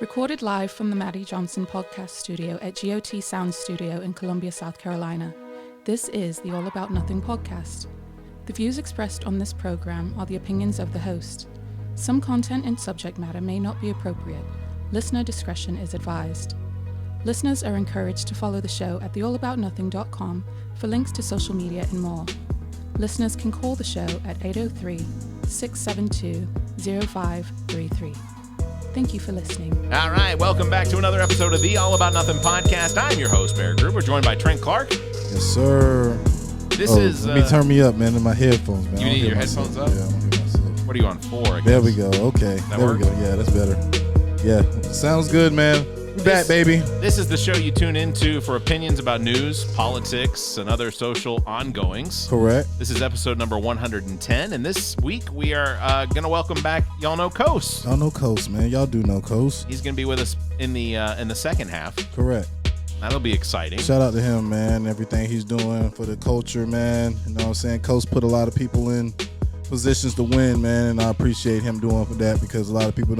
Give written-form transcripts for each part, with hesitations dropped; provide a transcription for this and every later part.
Recorded live from the Maddie Johnson podcast studio at GOT Sound Studio in Columbia, South Carolina. This is the All About Nothing podcast. The views expressed on this program are the opinions of the host. Some content and subject matter may not be appropriate. Listener discretion is advised. Listeners are encouraged to follow the show at theallaboutnothing.com for links to social media and more. Listeners can call the show at 803-672-0533. Thank you for listening. All right, welcome back to another episode of the All About Nothing podcast. I'm your host, Barrett and Trent. We're joined by Trent Clark. Yes, sir. This is... Let me turn me up, man, in my headphones, man. You need your headphones up? Yeah, I don't hear myself. What are you on, 4? I guess? There we go. Okay. That there works? we go. Yeah, that's better. Yeah, sounds good, man. We back, baby. This is the show you tune into for opinions about news, politics, and other social ongoings. Correct. This is episode number 110, and this week we are going to welcome back Y'all Know Kos. Y'all know Kos, man. Y'all do know Kos. He's going to be with us in the second half. Correct. That'll be exciting. Shout out to him, man. Everything he's doing for the culture, man. You know what I'm saying? Kos put a lot of people in positions to win, man, and I appreciate him doing for that because a lot of people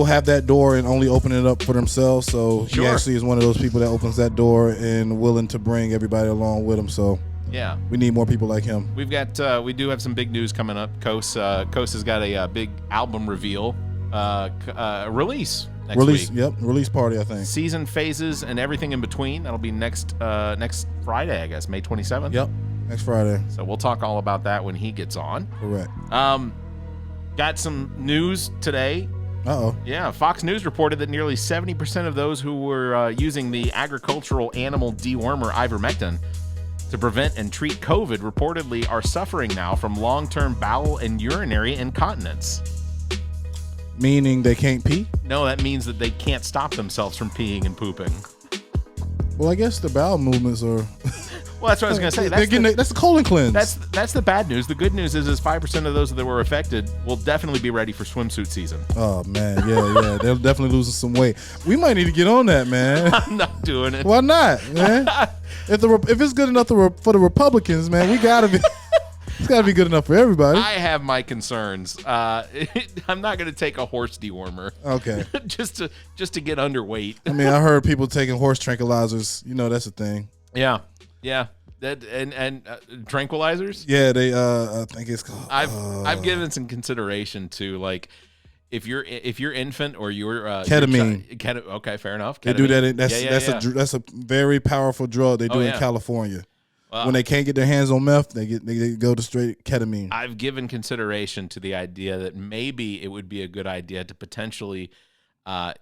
have that door and only open it up for themselves. So Sure. He actually is one of those people that opens that door and willing to bring everybody along with him. So Yeah. we need more people like him. We do have some big news coming up. Kos has got a big album reveal, release next week. Yep, release party, I think. Season phases and everything in between. That'll be next Friday, I guess, May 27th. Yep, next Friday. So we'll talk all about that when he gets on. Correct. Got some news today. Uh-oh. Yeah, Fox News reported that nearly 70% of those who were using the agricultural animal dewormer Ivermectin to prevent and treat COVID reportedly are suffering now from long-term bowel and urinary incontinence. Meaning they can't pee? No, that means that they can't stop themselves from peeing and pooping. Well, I guess the bowel movements are... Well, that's what I was going to say. That's the colon cleanse. That's the bad news. The good news is 5% of those that were affected will definitely be ready for swimsuit season. Oh, man. Yeah. They're definitely losing some weight. We might need to get on that, man. I'm not doing it. Why not, man? If it's good enough for the Republicans, man, we got to be... It's got to be good enough for everybody. I have my concerns. I'm not going to take a horse dewormer. Okay. just to get underweight. I mean, I heard people taking horse tranquilizers. You know, that's a thing. Yeah. That and tranquilizers. Yeah, they. I think it's called. I've given some consideration to like if your infant or your ketamine. Okay, fair enough. They Ketamine. do that. That's a very powerful drug they do in California. When they can't get their hands on meth, they go to straight ketamine. I've given consideration to the idea that maybe it would be a good idea to potentially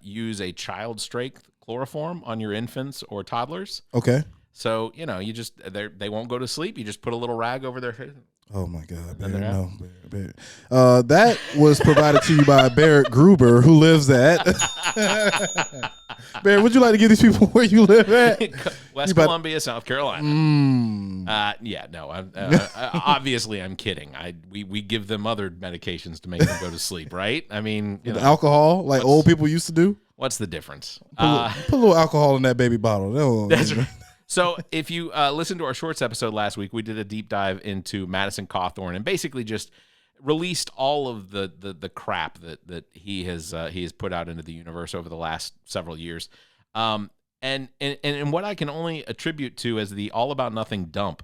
use a child strength chloroform on your infants or toddlers. Okay. So, you just they won't go to sleep. You just put a little rag over their head. Oh, my God. Barrett. That was provided to you by Barrett Gruber, who lives at... Barrett, would you like to give these people where you live at? West Columbia, South Carolina. Obviously, I'm kidding. We give them other medications to make them go to sleep, right? I mean... alcohol, like old people used to do? What's the difference? Put a little alcohol in that baby bottle. That's right. So if you listened to our shorts episode last week, we did a deep dive into Maddison Cawthorn and basically just released all of the crap that he has put out into the universe over the last several years. And what I can only attribute to as the all about nothing dump,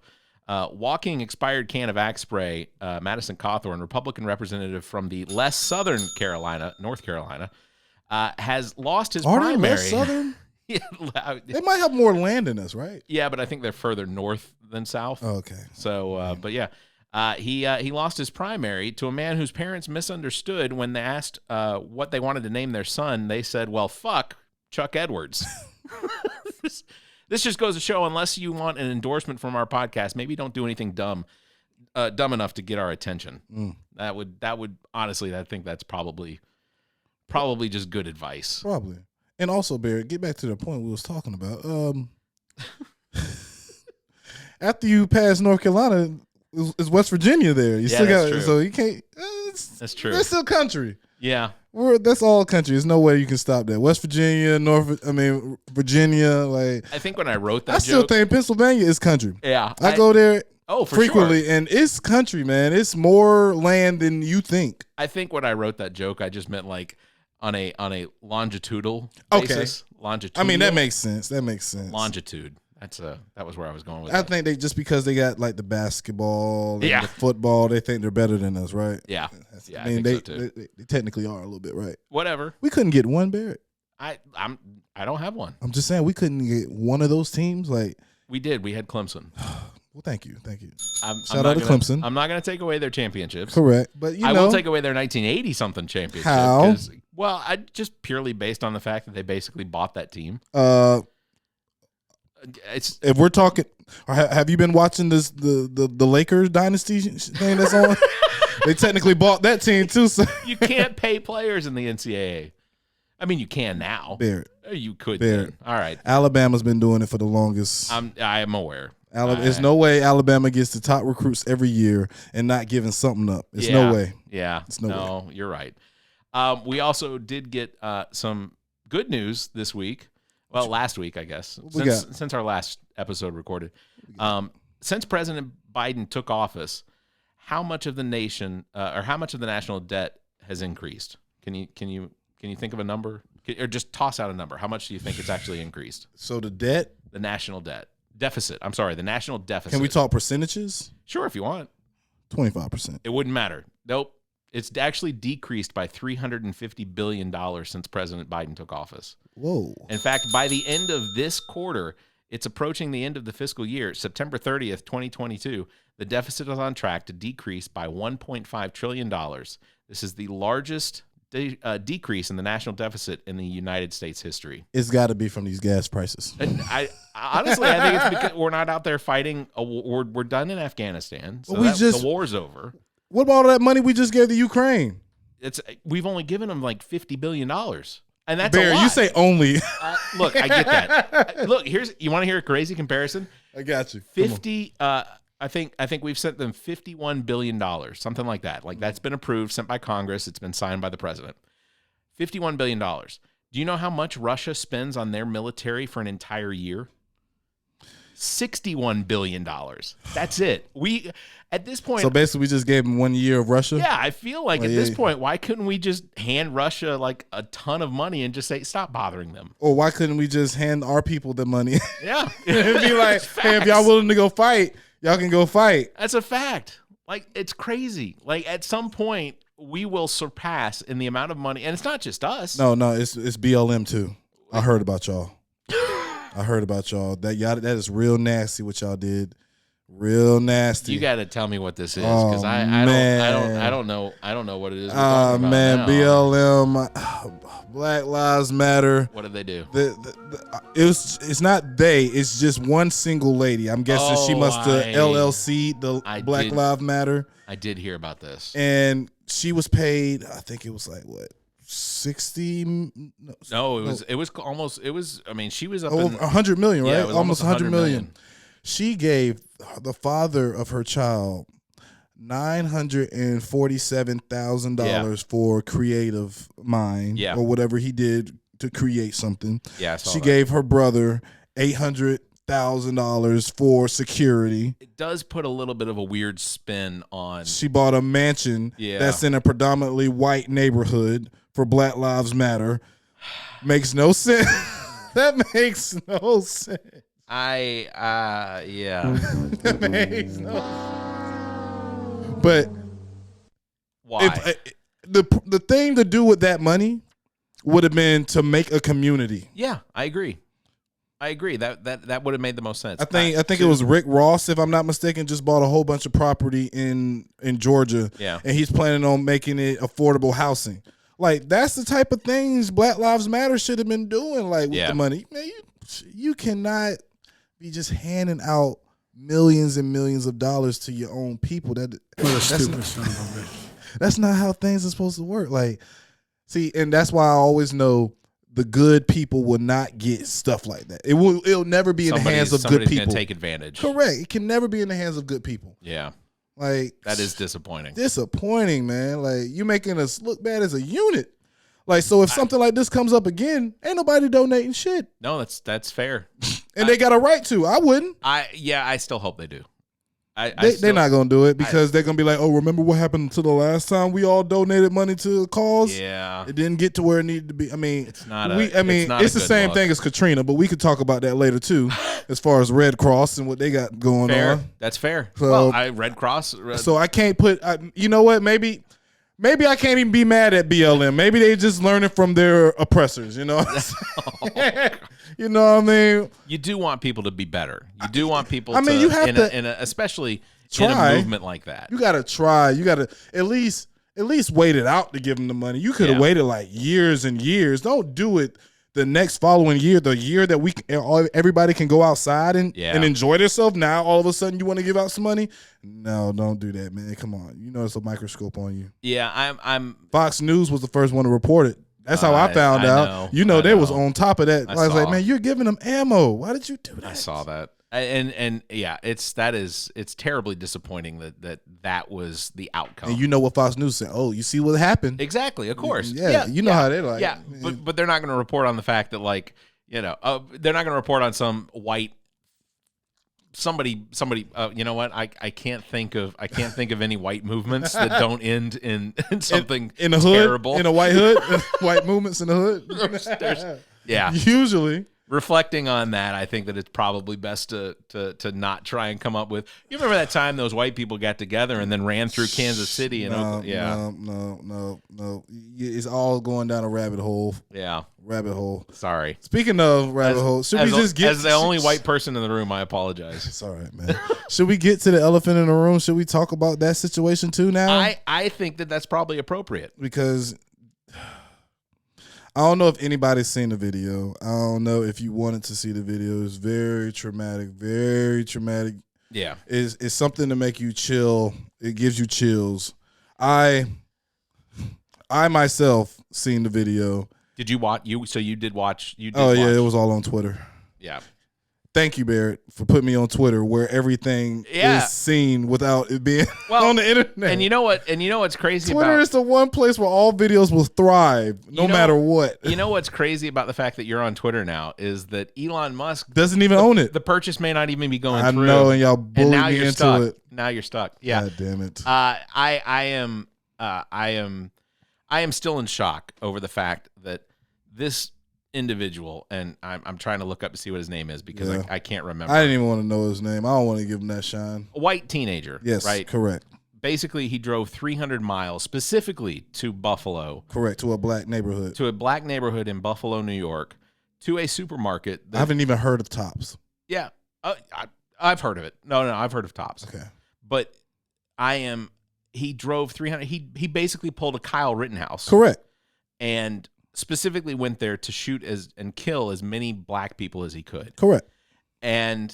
walking expired can of Axe spray, Maddison Cawthorn, Republican representative from the less southern North Carolina, has lost his primary. Are they less southern? Yeah, they might have more land than us, right? Yeah, but I think they're further north than south. Oh, okay. So, but yeah, he lost his primary to a man whose parents misunderstood when they asked what they wanted to name their son. They said, "Well, fuck Chuck Edwards." This just goes to show, unless you want an endorsement from our podcast, maybe don't do anything dumb enough to get our attention. That would honestly, I think that's probably just good advice. Probably. And also, Barrett, get back to the point we was talking about. After you pass North Carolina, is West Virginia there? So you can't. That's true. That's still country. Yeah, that's all country. There's no way you can stop that. West Virginia, Virginia. Like I think when I wrote that, I still think Pennsylvania is country. Yeah, I go there. Oh, for frequently, sure. And it's country, man. It's more land than you think. I think when I wrote that joke, I just meant like a longitudinal Okay. basis. Longitudinal. I mean, that makes sense. Longitude. That was where I was going with I it. think they just because they got like the basketball and Yeah. the football, they think they're better than us, right? Yeah. I mean, think so too. they technically are a little bit, right? Whatever. We couldn't get one, Barrett. I don't have one. I'm just saying we couldn't get one of those teams. Like, We did. We had Clemson. well, thank you. Shout out to Clemson. I'm not going to take away their championships. Correct, but I will take away their 1980 something championship. How? Well, I just purely based on the fact that they basically bought that team. It's If we're talking, have you been watching the Lakers dynasty thing that's on? They technically bought that team too. So. you can't pay players in the NCAA. I mean, you can now. Barrett, You could. Barrett. Then. All right. Alabama's been doing it for the longest. I am aware. There's no way Alabama gets the top recruits every year and not giving something up. It's no way. Yeah. It's no way. You're right. We also did get some good news this week. Well, last week, I guess, since our last episode recorded. Since President Biden took office, how much of the nation or how much of the national debt has increased? Can you think of a number, or just toss out a number? How much do you think it's actually increased? So the national deficit. I'm sorry, the national deficit. Can we talk percentages? Sure, if you want. 25%. It wouldn't matter. Nope. It's actually decreased by $350 billion since President Biden took office. Whoa. In fact, by the end of this quarter, it's approaching the end of the fiscal year, September 30th, 2022. The deficit is on track to decrease by $1.5 trillion. This is the largest decrease in the national deficit in the United States history. It's got to be from these gas prices. And honestly, I think it's because we're not out there fighting a war. We're done in Afghanistan. So the war's over. What about all that money we just gave to Ukraine? We've only given them like $50 billion. And that's Barry, a lot. you say only. Look, I get that. Look, you want to hear a crazy comparison? I got you. 50 I think we've sent them $51 billion, something like that. Like that's been approved, sent by Congress. It's been signed by the president. $51 billion. Do you know how much Russia spends on their military for an entire year? $61 billion. That's it. At this point. So basically, we just gave them 1 year of Russia? Yeah, I feel like at this point, why couldn't we just hand Russia like a ton of money and just say, stop bothering them? Or why couldn't we just hand our people the money? Yeah. And be like, hey, if y'all willing to go fight, y'all can go fight. That's a fact. Like, it's crazy. Like, at some point, we will surpass in the amount of money. And it's not just us. No, it's BLM too. I heard about y'all. That is real nasty what y'all did. Real nasty. You got to tell me what this is because I don't know what it is. Oh man, BLM, Black Lives Matter. What did they do? It's not they. It's just one single lady. I'm guessing she must have LLC Black Lives Matter. I did hear about this, and she was paid. I think it was like what. 60 no, it was almost I mean she was up over 100 million, right? Yeah, it was almost 100 million. She gave the father of her child $947,000 for creative mind or whatever he did to create something. Yeah, she gave her brother $800,000 for security. It does put a little bit of a weird spin on. She bought a mansion that's in a predominantly white neighborhood for Black Lives Matter. Makes no sense. That makes no sense. Yeah. That makes no sense. But why? The thing to do with that money would have been to make a community. Yeah, I agree. That would have made the most sense. I think it was Rick Ross, if I'm not mistaken, just bought a whole bunch of property in Georgia. Yeah. And he's planning on making it affordable housing. Like, that's the type of things Black Lives Matter should have been doing, like, with the money. Man, you cannot be just handing out millions and millions of dollars to your own people. That's not how things are supposed to work. Like, see, and that's why I always know the good people will not get stuff like that. It'll never be in the hands of good people. Somebody's gonna take advantage. Correct. It can never be in the hands of good people. Yeah. Like, that is disappointing. Disappointing, man. Like, you making us look bad as a unit. Like, so if something like this comes up again, ain't nobody donating shit. No, that's fair. And they got a right to. I wouldn't. I still hope they do. They're not gonna do it because they're gonna be like, oh, remember what happened to the last time we all donated money to a cause? Yeah, it didn't get to where it needed to be. I mean, it's not. It's the same thing as Katrina, but we could talk about that later too, as far as Red Cross and what they got going on. That's fair. So, Red Cross. So I can't put. You know what? Maybe I can't even be mad at BLM. Maybe they just learning from their oppressors. You know. You know what I mean? You do want people to be better. You do want people. You have to, especially try. in a movement like that. You got to try. You got to at least wait it out to give them the money. You could have waited like years and years. Don't do it the next following year, the year that everybody can go outside and enjoy themselves. Now all of a sudden you want to give out some money? No, don't do that, man. Come on. You know it's a microscope on you. Yeah, I'm. Fox News was the first one to report it. That's how I found out. They was on top of that. I was like, man, you're giving them ammo. Why did you do that? I saw that. And yeah, it's terribly disappointing that was the outcome. And you know what Fox News said? Oh, you see what happened? Exactly, of course. Yeah, you know how they like. Yeah, but they're not going to report on the fact that they're not going to report on some white somebody. You know what? I can't think of any white movements that don't end in something in a hood, terrible. In a white hood, white movements in the hood. Yeah, usually. Reflecting on that, I think that it's probably best to not try and come up with. You remember that time those white people got together and then ran through Kansas City and No. It's all going down a rabbit hole. Yeah, rabbit hole. Sorry. Speaking of rabbit hole, should we just get as the only white person in the room? I apologize. It's all right, man. Should we get to the elephant in the room? Should we talk about that situation too now? I think that's probably appropriate because I don't know if anybody's seen the video. I don't know if you wanted to see the video. It's very traumatic, very traumatic. Yeah. It's something to make you chill. It gives you chills. I myself seen the video. Did you watch? You did watch? Yeah, it was all on Twitter. Yeah. Thank you, Barrett, for putting me on Twitter where everything is seen without it being on the internet. And you know what? And you know what's crazy Twitter is the one place where all videos will thrive, no matter what. You know what's crazy about the fact that you're on Twitter now is that Elon Musk doesn't even own it. The purchase may not even be going through. I know, and y'all bullied me into it. Now you're stuck. Yeah. God damn it. I am still in shock over the fact that this individual, and I'm trying to look up to see what his name is because I can't remember. I didn't even want to know his name. I don't want to give him that shine. A white teenager. Yes, right? Correct. Basically, he drove 300 miles specifically to Buffalo. Correct, to a black neighborhood. To a black neighborhood in Buffalo, New York, to a supermarket. I haven't even heard of Tops. Yeah, I've heard of it. No, I've heard of Tops. Okay. But he drove 300. He basically pulled a Kyle Rittenhouse. Correct. And specifically went there to shoot and kill as many black people as he could. Correct. And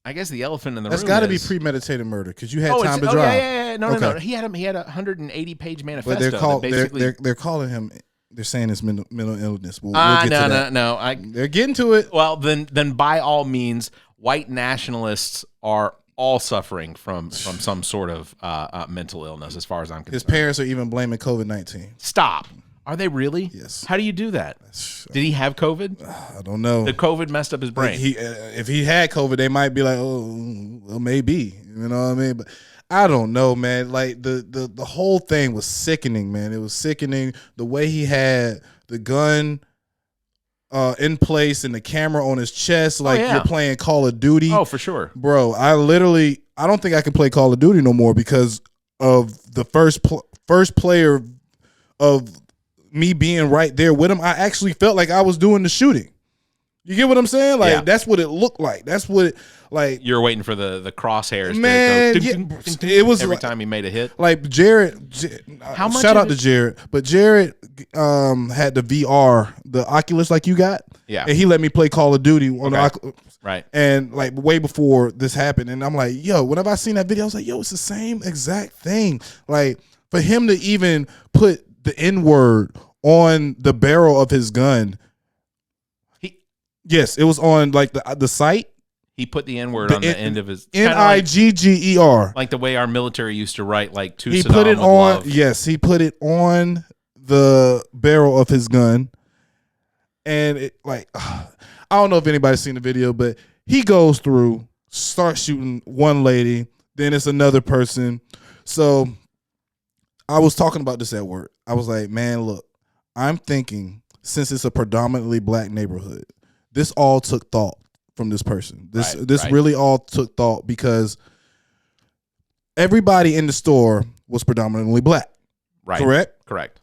I guess the elephant in the room that's got to be premeditated murder because you had time to drive. Yeah. No. He had a 180-page manifesto. But they're calling him. They're saying it's mental illness. We'll get to that. No. They're getting to it. Well, then by all means, white nationalists are all suffering from some sort of mental illness, as far as I'm concerned. His parents are even blaming COVID-19. Stop. Are they really? Yes. How do you do that? Did he have COVID? I don't know. The COVID messed up his brain. If he had COVID, they might be like, oh, well, maybe. You know what I mean? But I don't know, man. Like the whole thing was sickening, man. It was sickening. The way he had the gun in place and the camera on his chest, like you're playing Call of Duty. Oh, for sure. Bro, I don't think I can play Call of Duty no more because of the first player of me being right there with him. I actually felt like I was doing the shooting. You get what I'm saying? Like that's what it looked like. That's what you're waiting for the crosshairs. Man, to go, it was every time he made a hit. Like Jared, shout out to Jared, but Jared had the VR, the Oculus like you got. Yeah, and he let me play Call of Duty on the Oculus. Right. And like way before this happened, and I'm like, yo, whenever I seen that video, I was like, yo, it's the same exact thing. Like for him to even put the N-word on the barrel of his gun. Yes, it was on like the site. He put the N-word on the end of his Nigger. Like the way our military used to write, like to he Saddam put it with on. love. Yes, he put it on the barrel of his gun, and it like I don't know if anybody's seen the video, but he goes through, starts shooting one lady, Then it's another person. So I was talking about this at work. I was like, man, look, I'm thinking since it's a predominantly black neighborhood, this all took thought from this person. This really all took thought because everybody in the store was predominantly black. Right. Correct.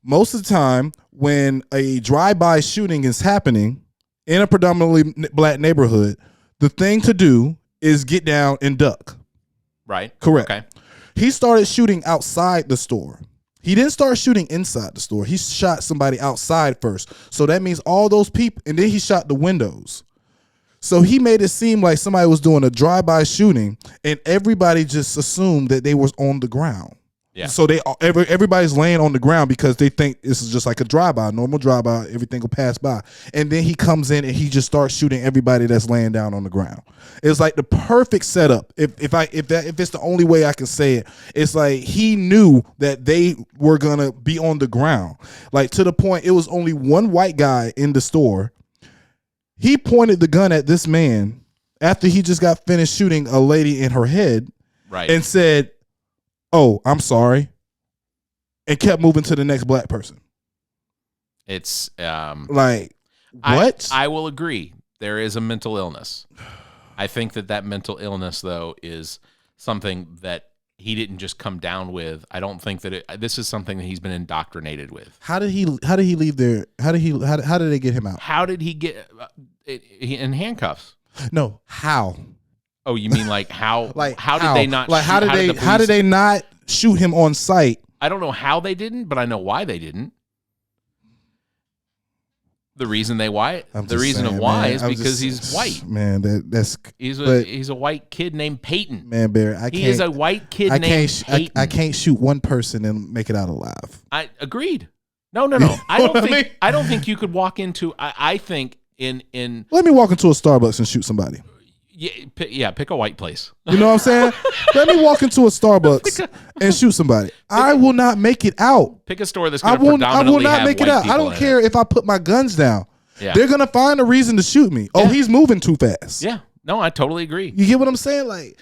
Most of the time when a drive-by shooting is happening in a predominantly black neighborhood, the thing to do is get down and duck. Right. Correct. Okay. He started shooting outside the store. He didn't start shooting inside the store. He shot somebody outside first. So that means all those people, and then he shot the windows. So he made it seem like somebody was doing a drive-by shooting, and everybody just assumed that they was on the ground. Yeah. So everybody's laying on the ground because they think this is just like a drive-by, normal drive-by. Everything will pass by, and then he comes in and he just starts shooting everybody that's laying down on the ground. It's like the perfect setup. If it's the only way I can say it, it's like he knew that they were gonna be on the ground, like to the point it was only one white guy in the store. He pointed the gun at this man after he just got finished shooting a lady in her head, right, and said, "Oh, I'm sorry," and kept moving to the next black person. It's like, what? I will agree. There is a mental illness. I think that mental illness, though, is something that he didn't just come down with. I don't think that this is something that he's been indoctrinated with. How did he leave there? How did they get him out? How did he get in handcuffs? No, how? Oh, you mean like how? Like how did they not? Like how did they not shoot him on sight? I don't know how they didn't, but I know why they didn't. The reason is because he's white. Man, he's a white kid named Peyton. Man, Barrett, he is a white kid named Peyton. I can't shoot one person and make it out alive. I agreed. No. I don't think you could walk into. I think in. Let me walk into a Starbucks and shoot somebody. Yeah, pick a white place. You know what I'm saying? Let me walk into a Starbucks and shoot somebody. I will not make it out. Pick a store that's going to predominantly I will not have make it white out. I people don't in care it. if I put my guns down. Yeah. They're going to find a reason to shoot me. Oh, he's moving too fast. Yeah. No, I totally agree. You get what I'm saying? Like,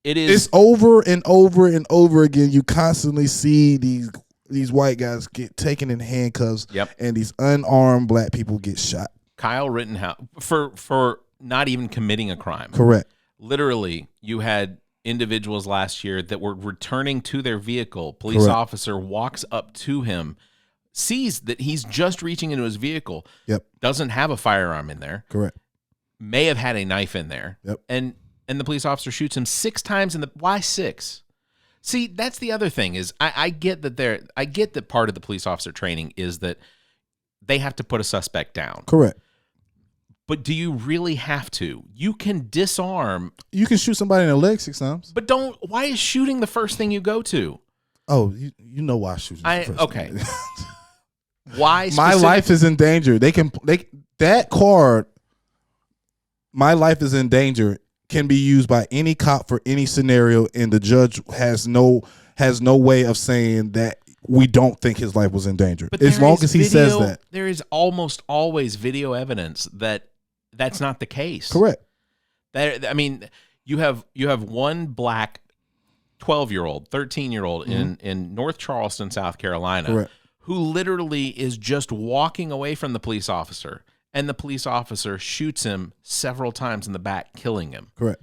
it's over and over and over again. You constantly see these white guys get taken in handcuffs. Yep. And these unarmed black people get shot. Kyle Rittenhouse for not even committing a crime. Correct. Literally, you had individuals last year that were returning to their vehicle. Police officer walks up to him, sees that he's just reaching into his vehicle. Yep. Doesn't have a firearm in there. Correct. May have had a knife in there. Yep. And the police officer shoots him 6 times why 6? See, that's the other thing is I get that part of the police officer training is that they have to put a suspect down. Correct. But do you really have to? You can disarm. You can shoot somebody in the leg 6 times. But why is shooting the first thing you go to? Oh, you know why shooting is the first thing. Why? My life is in danger. That card, my life is in danger, can be used by any cop for any scenario, and the judge has no way of saying that we don't think his life was in danger. But as long as he says that. There is almost always video evidence that that's not the case. Correct. You have one black 12-year-old, 13-year-old in North Charleston, South Carolina, correct, who literally is just walking away from the police officer, and the police officer shoots him several times in the back, killing him. Correct.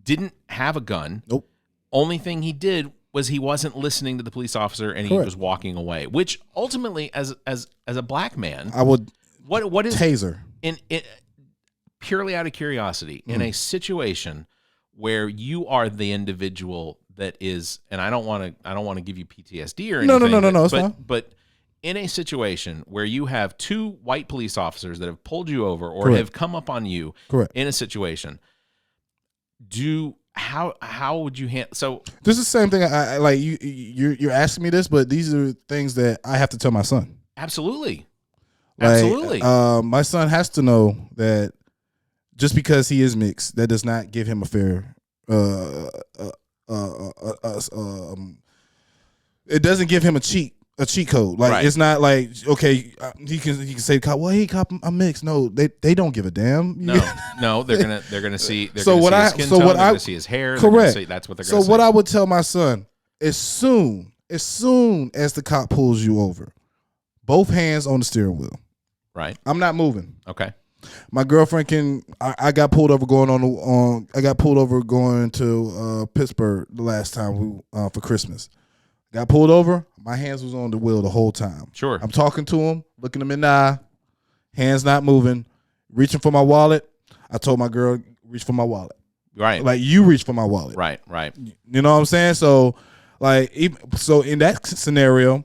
Didn't have a gun. Nope. Only thing he did was he wasn't listening to the police officer, and he was walking away. Which ultimately, as a black man, I would what is taser in purely out of curiosity in a situation where you are the individual that is, and I don't want to give you PTSD or anything. No, it's fine. But in a situation where you have 2 white police officers that have pulled you over or have come up on you in a situation, how would you handle? So this is the same thing. I like you're asking me this, but these are things that I have to tell my son. Absolutely. My son has to know that just because he is mixed, that does not give him a fair. It doesn't give him a cheat a cheat code. Like it's not like okay, he can say cop. Well, hey cop, I'm mixed. No, they don't give a damn. No, they're gonna see. They're so gonna what see I his skin so tone, what they're I gonna see his hair. Correct. That's what they're gonna So see. what I would tell my son, as soon as the cop pulls you over, both hands on the steering wheel. Right. I'm not moving. Okay. My girlfriend I got pulled over going to Pittsburgh the last time for Christmas. Got pulled over. My hands was on the wheel the whole time. Sure. I'm talking to him, looking him in the eye, hands not moving, reaching for my wallet. I told my girl, reach for my wallet. Right. Like you reach for my wallet. Right. You know what I'm saying? So in that scenario,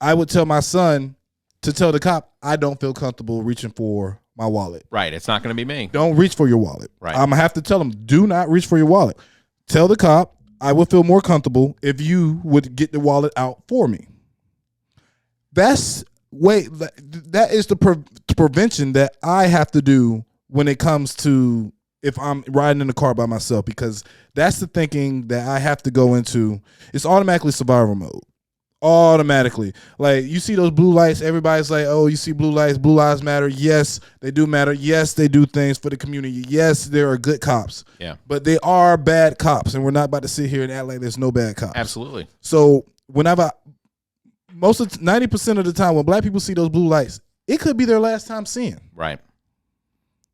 I would tell my son to tell the cop, I don't feel comfortable reaching for my wallet. Right. It's not going to be me. Don't reach for your wallet. Right. I'm going to have to tell him, do not reach for your wallet. Tell the cop, I would feel more comfortable if you would get the wallet out for me. That is the prevention that I have to do when it comes to if I'm riding in the car by myself, because that's the thinking that I have to go into. It's automatically survival mode. Automatically. Like you see those blue lights, everybody's like, oh, you see blue lights, blue lives matter. Yes, they do matter. Yes, they do things for the community. Yes, there are good cops. Yeah. But they are bad cops, and we're not about to sit here and act like there's no bad cops. Absolutely. So whenever 90% of the time when black people see those blue lights, it could be their last time seeing. Right.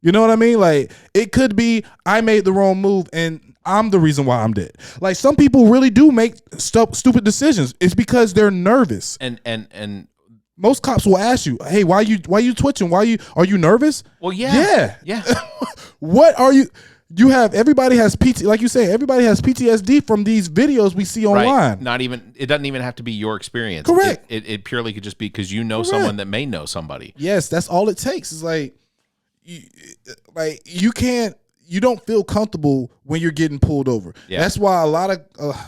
You know what I mean? Like it could be I made the wrong move and I'm the reason why I'm dead. Like some people really do make stupid decisions. It's because they're nervous. And most cops will ask you, "Hey, why you twitching? Are you nervous?" Well, yeah. What are you? You have everybody has like you say, everybody has PTSD from these videos we see online. Right. It doesn't even have to be your experience. Correct. It purely could just be because you know Correct. someone that may know somebody. Yes, that's all it takes. It's you don't feel comfortable when you're getting pulled over. Yeah. That's why a lot of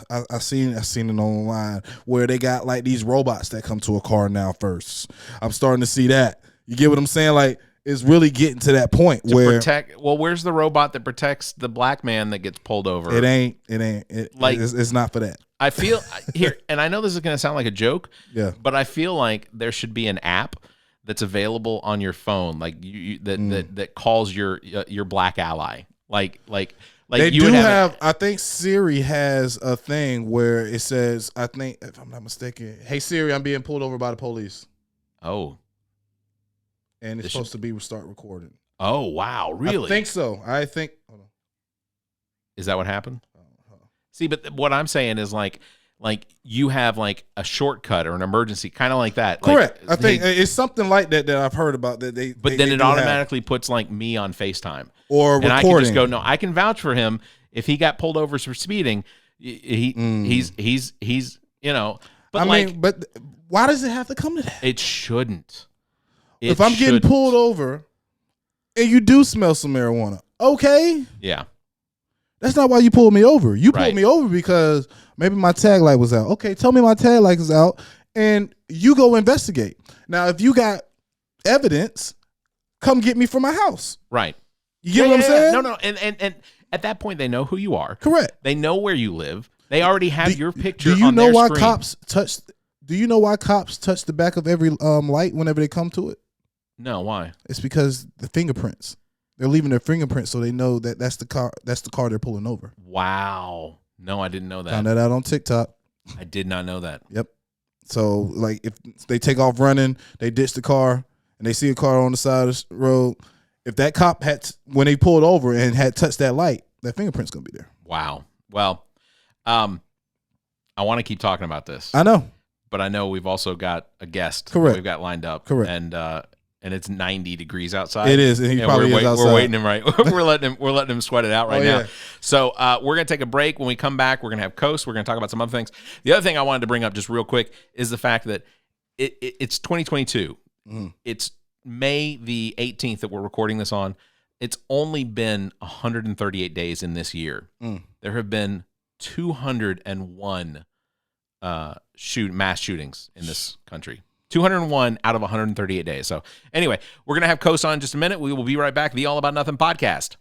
I seen it online where they got like these robots that come to a car now first. I'm starting to see that. You get what I'm saying? Like it's really getting to that point where where's the robot that protects the black man that gets pulled over? It ain't. It's not for that. I feel here, and I know this is going to sound like a joke. Yeah. But I feel like there should be an app that's available on your phone, like that calls your black ally. Like they you do would have. I think Siri has a thing where it says, I think if I'm not mistaken, hey Siri, I'm being pulled over by the police. Oh. And it's supposed to be start recording. Oh wow, really? I think so. Hold on. Is that what happened? See, but what I'm saying is like you have like a shortcut or an emergency, kind of like that. Correct. Like, I think it's something like that I've heard about that they. But then it automatically puts like me on FaceTime or and recording. I can just go. No, I can vouch for him if he got pulled over for speeding. He's you know. But but why does it have to come to that? It shouldn't. If I'm getting pulled over and you do smell some marijuana, okay. Yeah. That's not why you pulled me over. You pulled me over because maybe my tag light was out. Okay, tell me my tag light is out, and you go investigate. Now, if you got evidence, come get me from my house. Right. You get what I'm saying? No. And at that point, they know who you are. Correct. They know where you live. They already have your picture on their screen. Do you know why cops touch the back of every light whenever they come to it? No, why? It's because the fingerprints. They're leaving their fingerprints so they know that that's the car they're pulling over. Wow. No, I didn't know that. Found that out on TikTok. I did not know that. Yep. So like if they take off running, they ditch the car and they see a car on the side of the road, if that cop when they pulled over and had touched that light, that fingerprint's going to be there. Wow. Well, I want to keep talking about this. I know. But I know we've also got a guest. Correct. We've got lined up. Correct. And it's 90 degrees outside. It is, and he probably is outside. We're waiting him right. we're letting him sweat it out right now. Yeah. So we're gonna take a break. When we come back, we're gonna have Kos. We're gonna talk about some other things. The other thing I wanted to bring up just real quick is the fact that it's 2022. Mm. It's May the 18th that we're recording this on. It's only been 138 days in this year. Mm. There have been 201 mass shootings in this country. 201 out of 138 days. So anyway, we're going to have Kos on in just a minute. We will be right back. The All About Nothing podcast.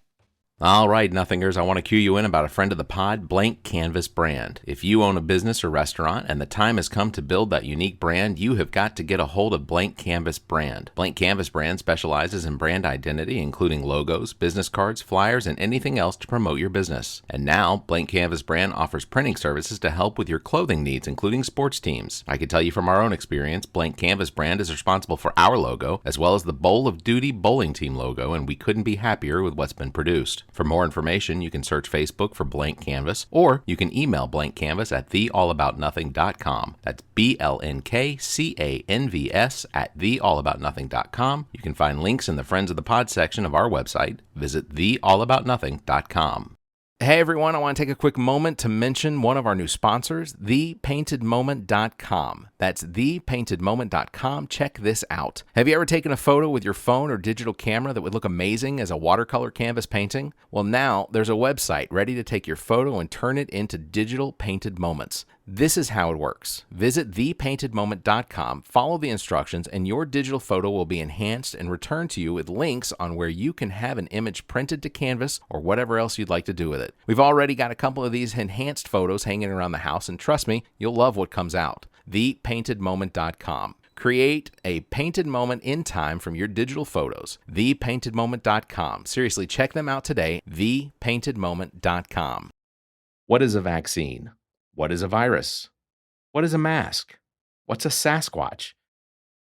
All right, Nothingers, I want to cue you in about a friend of the pod, Blank Canvas Brand. If you own a business or restaurant and the time has come to build that unique brand, you have got to get a hold of Blank Canvas Brand. Blank Canvas Brand specializes in brand identity, including logos, business cards, flyers, and anything else to promote your business. And now, Blank Canvas Brand offers printing services to help with your clothing needs, including sports teams. I can tell you from our own experience, Blank Canvas Brand is responsible for our logo, as well as the Bowl of Duty bowling team logo, and we couldn't be happier with what's been produced. For more information, you can search Facebook for Blank Canvas, or you can email Blank Canvas at theallaboutnothing.com. That's BLNKCANVS at theallaboutnothing.com. You can find links in the Friends of the Pod section of our website. Visit theallaboutnothing.com. Hey everyone, I want to take a quick moment to mention one of our new sponsors, thepaintedmoment.com. That's thepaintedmoment.com. Check this out. Have you ever taken a photo with your phone or digital camera that would look amazing as a watercolor canvas painting? Well, now there's a website ready to take your photo and turn it into digital painted moments. This is how it works. Visit thepaintedmoment.com, follow the instructions, and your digital photo will be enhanced and returned to you with links on where you can have an image printed to canvas or whatever else you'd like to do with it. We've already got a couple of these enhanced photos hanging around the house, and trust me, you'll love what comes out. Thepaintedmoment.com. Create a painted moment in time from your digital photos. Thepaintedmoment.com. Seriously, check them out today. Thepaintedmoment.com. What is a vaccine? What is a virus? What is a mask? What's a Sasquatch?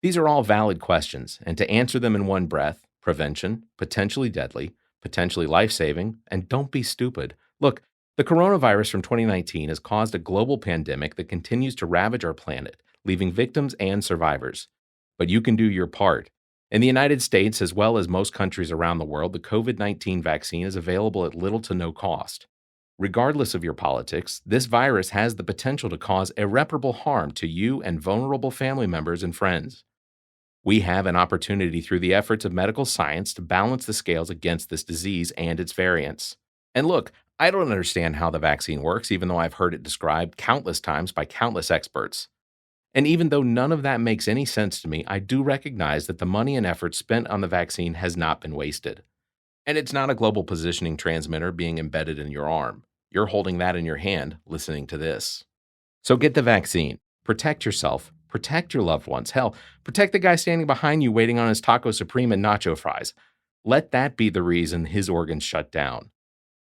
These are all valid questions, and to answer them in one breath, prevention, potentially deadly, potentially life-saving, and don't be stupid. Look, the coronavirus from 2019 has caused a global pandemic that continues to ravage our planet, leaving victims and survivors. But you can do your part. In the United States, as well as most countries around the world, the COVID-19 vaccine is available at little to no cost. Regardless of your politics, this virus has the potential to cause irreparable harm to you and vulnerable family members and friends. We have an opportunity through the efforts of medical science to balance the scales against this disease and its variants. And look, I don't understand how the vaccine works, even though I've heard it described countless times by countless experts. And even though none of that makes any sense to me, I do recognize that the money and effort spent on the vaccine has not been wasted. And it's not a global positioning transmitter being embedded in your arm. You're holding that in your hand, listening to this. So get the vaccine. Protect yourself. Protect your loved ones. Hell, protect the guy standing behind you waiting on his Taco Supreme and nacho fries. Let that be the reason his organs shut down.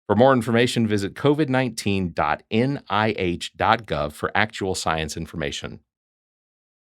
For more information, visit covid19.nih.gov for actual science information.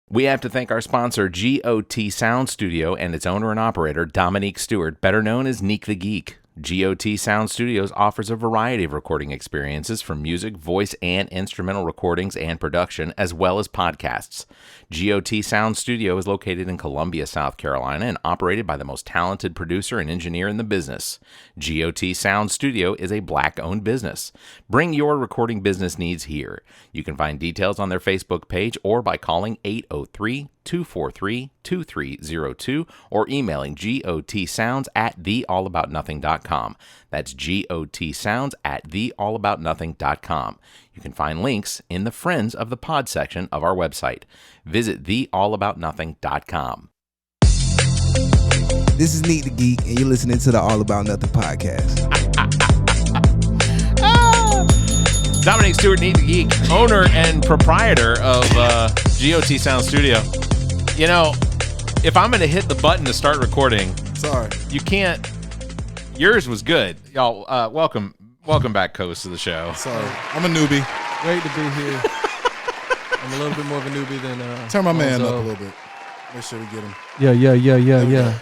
We have to thank our sponsor, GOT Sound Studio, and its owner and operator, Dominique Stewart, better known as Neek the Geek. GOT Sound Studios offers a variety of recording experiences from music, voice, and instrumental recordings and production, as well as podcasts. GOT Sound Studio is located in Columbia, South Carolina, and operated by the most talented producer and engineer in the business. GOT Sound Studio is a Black-owned business. Bring your recording business needs here. You can find details on their Facebook page or by calling 803-243-2302 or emailing gotsounds@theallaboutnothing.com. That's gotsounds@theallaboutnothing.com. You can find links in the Friends of the Pod section of our website. Visit theallaboutnothing.com. This is Neek the Geek, and you're listening to the All About Nothing podcast. Dominique Stewart, Neek the Geek, owner and proprietor of GOT Sound Studio. You know, if I'm going to hit the button to start recording, Sorry. you can't. Yours was good. Y'all, welcome back, Kos, to the show. Sorry. I'm a newbie. Great to be here. I'm a little bit more of a newbie than Turn my man Lonzo. up a little bit. Make sure we get him. Yeah.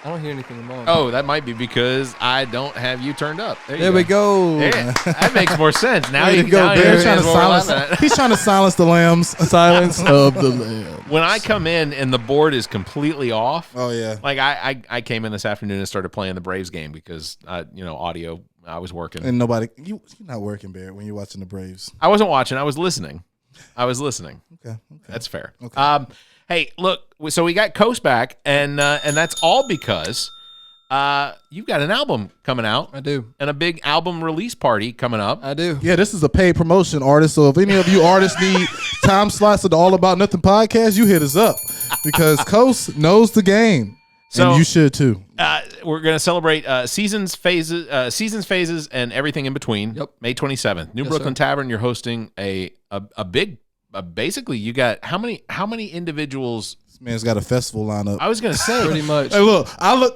I don't hear anything wrong. Oh, that might be because I don't have you turned up. There we go. Yeah, that makes more sense. Now Way you to go, now you Barrett. understand He's trying to silence the lambs. Silence of the Lamb. When I come in and the board is completely off, Oh yeah. like I came in this afternoon and started playing the Braves game because audio. I was working. And nobody. You're not working, Barrett, when you're watching the Braves. I wasn't watching. I was listening. Okay. That's fair. Okay. Hey, look. So we got Kos back, and that's all because you've got an album coming out. I do. And a big album release party coming up. I do. Yeah, this is a paid promotion, artist. So if any of you artists need time slots of the All About Nothing podcast, you hit us up because Kos knows the game. So and you should too. We're going to celebrate seasons, phases, and everything in between. Yep. May 27th, New Yes, Brooklyn sir. Tavern. You're hosting a big. Basically, you got how many individuals? This man's got a festival lineup. I was going to say Pretty much. Hey, look,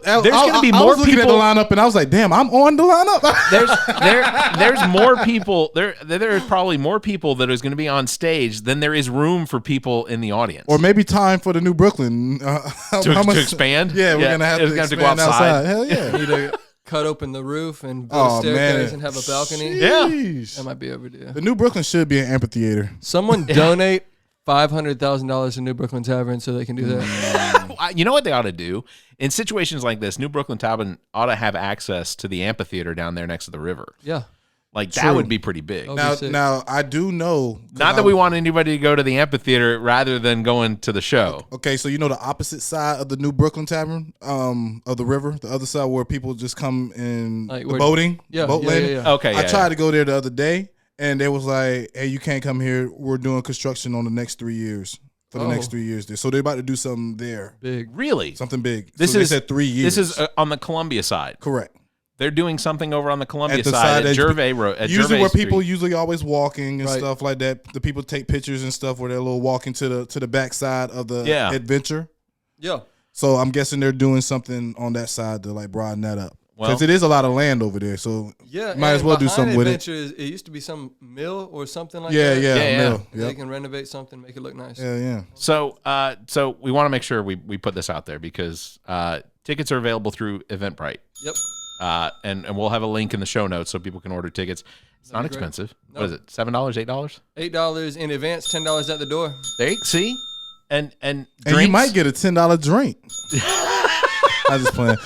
there's gonna be I more was looking people- at the lineup and I was like, damn, I'm on the lineup. there's more people. There's probably more people that is going to be on stage than there is room for people in the audience. Or maybe time for the New Brooklyn to expand. Yeah, we're gonna have to go expand outside. Hell yeah. Need to cut open the roof and build a staircase and have a balcony. Sheesh. That might be overdue. The New Brooklyn should be an amphitheater. Someone donate $500,000 to New Brooklyn Tavern so they can do that. You know what they ought to do in situations like this? New Brooklyn Tavern ought to have access to the amphitheater down there next to the river. Yeah. Like that True. would be pretty big. Oh, Now I do know. Not that we want anybody to go to the amphitheater rather than going to the show. Okay, so you know the opposite side of the New Brooklyn Tavern, of the river, the other side where people just come in Like the where- boating, Yeah. boat yeah, landing. yeah, yeah. Okay, I tried to go there the other day, and they was like, "Hey, you can't come here. We're doing construction on the next 3 years for the Oh. next 3 years there. So they're about to do something there, Big. Really? something big. This so is they said 3 years. This is on the Columbia side. correct. They're doing something over on the Columbia At the side side at that- Gervais Road. At Usually Gervais where Street. people usually always walking and Right. stuff like that. The people take pictures and stuff where they're a little walking to the backside of the Yeah. adventure. Yeah. So I'm guessing they're doing something on that side to like broaden that up. Well- Because it is a lot of land over there. So Yeah. might as and well do behind something with it. Adventures, it used to be some mill or something like Yeah, that. yeah, Yeah, Mill. They Yep. can renovate something, make it look nice. Yeah. So we want to make sure we put this out there because tickets are available through Eventbrite. Yep. And we'll have a link in the show notes so people can order tickets. It's not That'd be great. expensive. No. What is it? $7, $8? $8 in advance, $10 at the door. There you see, and And drinks. you might get a $10 drink. I just playing.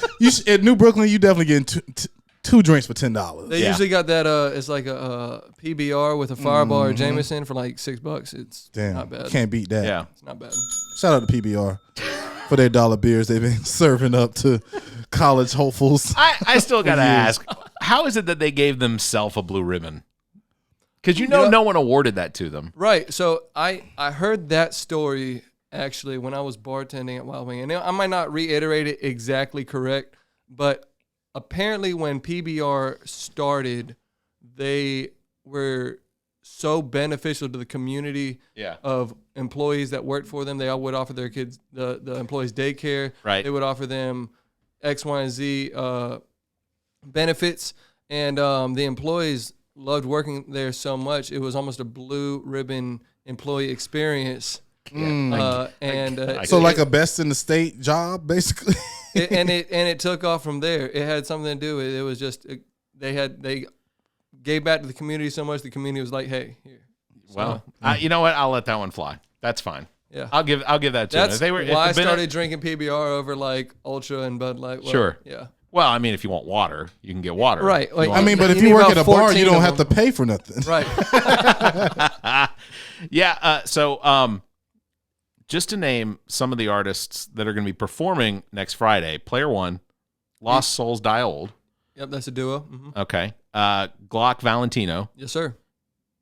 At New Brooklyn, you definitely getting two drinks for $10. They Yeah. usually got that. It's like a PBR with a Fireball or Jameson for like $6. It's Damn, not bad. can't beat that. Yeah. It's not bad. Shout out to PBR for their dollar beers they've been serving up to college hopefuls. I still got to Years. ask, how is it that they gave themselves a blue ribbon? Because no one awarded that to them. Right. So I heard that story actually when I was bartending at Wild Wing, and I might not reiterate it exactly correct, but apparently when PBR started, they were so beneficial to the community Yeah. of employees that worked for them. They all would offer their kids the employees daycare. Right. They would offer them X, Y, and Z benefits, and the employees loved working there so much. It was almost a blue ribbon employee experience. So like a best in the state job, basically. it took off from there. It had something to do with it. It was just they gave back to the community so much. The community was like, "Hey, here." So, Well, you know what? I'll let that one fly. That's fine. yeah, I'll give that to them. that's If they were, why I if been a- started drinking PBR over like Ultra and Bud Light. Well, Sure. Yeah. Well, I mean, if you want water, you can get water. Right. If you Like, want- I mean, but You if need you work about at a bar, 14 you don't of have to them. pay for nothing. Right. Yeah. So, just to name some of the artists that are going to be performing next Friday: Player One, Lost Souls Die Old. Yep, that's a duo. Hmm. Okay. Glock Valentino, Yes, sir.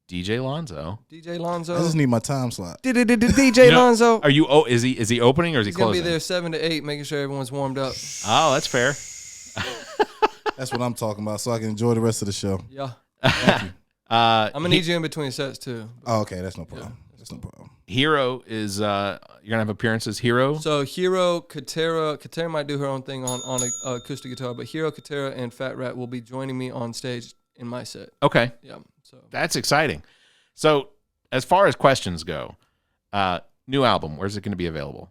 DJ Lonzo. DJ Lonzo. I just need my time slot. DJ You know, Lonzo. Are you? Oh, is he opening or is he He's gonna closing? be there 7 to 8, making sure everyone's warmed up. Oh, that's fair. That's what I'm talking about, so I can enjoy the rest of the show. Yeah. I'm I'm gonna need you in between sets too. Oh, okay, that's no problem. That's no problem. Hero is you're gonna have appearances. Hero. So Hero, Katera might do her own thing on a acoustic guitar, but Hero, Katera, and Fat Rat will be joining me on stage in my set. Okay, Yeah. So that's exciting. So, as far as questions go, new album. Where's it going to be available?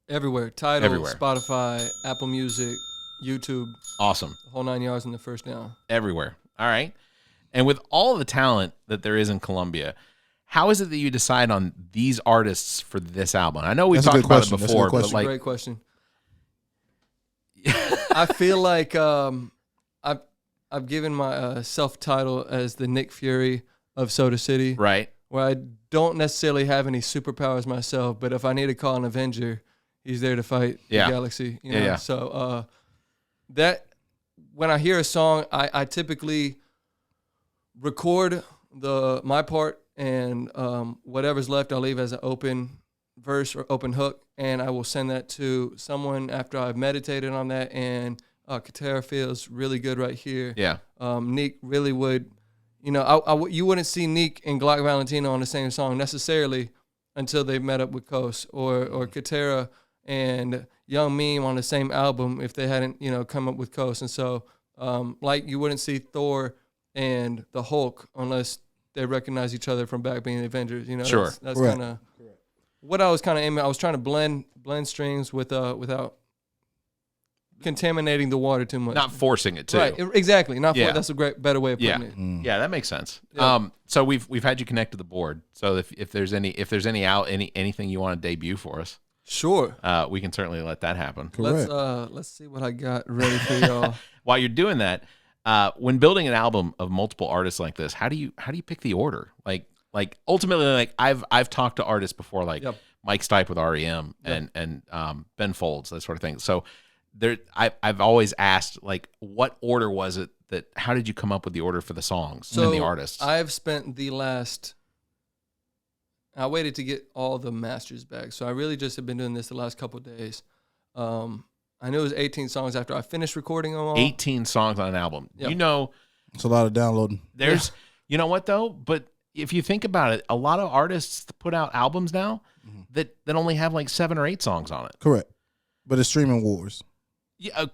everywhere. Tidal, Everywhere. Spotify, Apple Music, YouTube, Awesome. the whole 9 yards in the first down. Everywhere. All right. And with all the talent that there is in Colombia, how is it that you decide on these artists for this album? I know we've That's a talked good about question. it That's a before, good but question. like, Great question. I feel like I've given my self-title as the Nick Fury of Soda City, right? where I don't necessarily have any superpowers myself, but if I need to call an Avenger, he's there to fight Yeah. the galaxy. You know? Yeah. So that when I hear a song, I typically record my part, and whatever's left I'll leave as an open verse or open hook, and I will send that to someone after I've meditated on that, and Katera feels really good right here. Yeah. Neek really would, you wouldn't see Neek and Glock Valentino on the same song necessarily until they met up with Kos, or Katera and Young Meme on the same album if they hadn't, come up with Kos. And so, like you wouldn't see Thor and the Hulk unless they recognize each other from back being the Avengers. Sure. That's kind of what I was kind of aiming. I was trying to blend strings without contaminating the water too much. Not forcing it too. Right, exactly. Yeah. That's a better way of putting it. Yeah, that makes sense. Yeah. So we've had you connect to the board. So if there's anything you want to debut for us, Sure. we can certainly let that happen. Correct. Let's see what I got ready for y'all. While you're doing that, when building an album of multiple artists like this, how do you pick the order? Like ultimately, like I've talked to artists before, like Yep. Mike Stipe with REM and Ben Folds, that sort of thing. So I've always asked, like, what order was it that? How did you come up with the order for the songs and the artists? I've spent I waited to get all the masters back, so I really just have been doing this the last couple of days. I knew it was 18 songs after I finished recording them all. 18 songs on an album. Yep. It's a lot of downloading. There's, you know what though? But if you think about it, a lot of artists put out albums now that only have like 7 or 8 songs on it. Correct. But it's streaming wars. Yeah, That's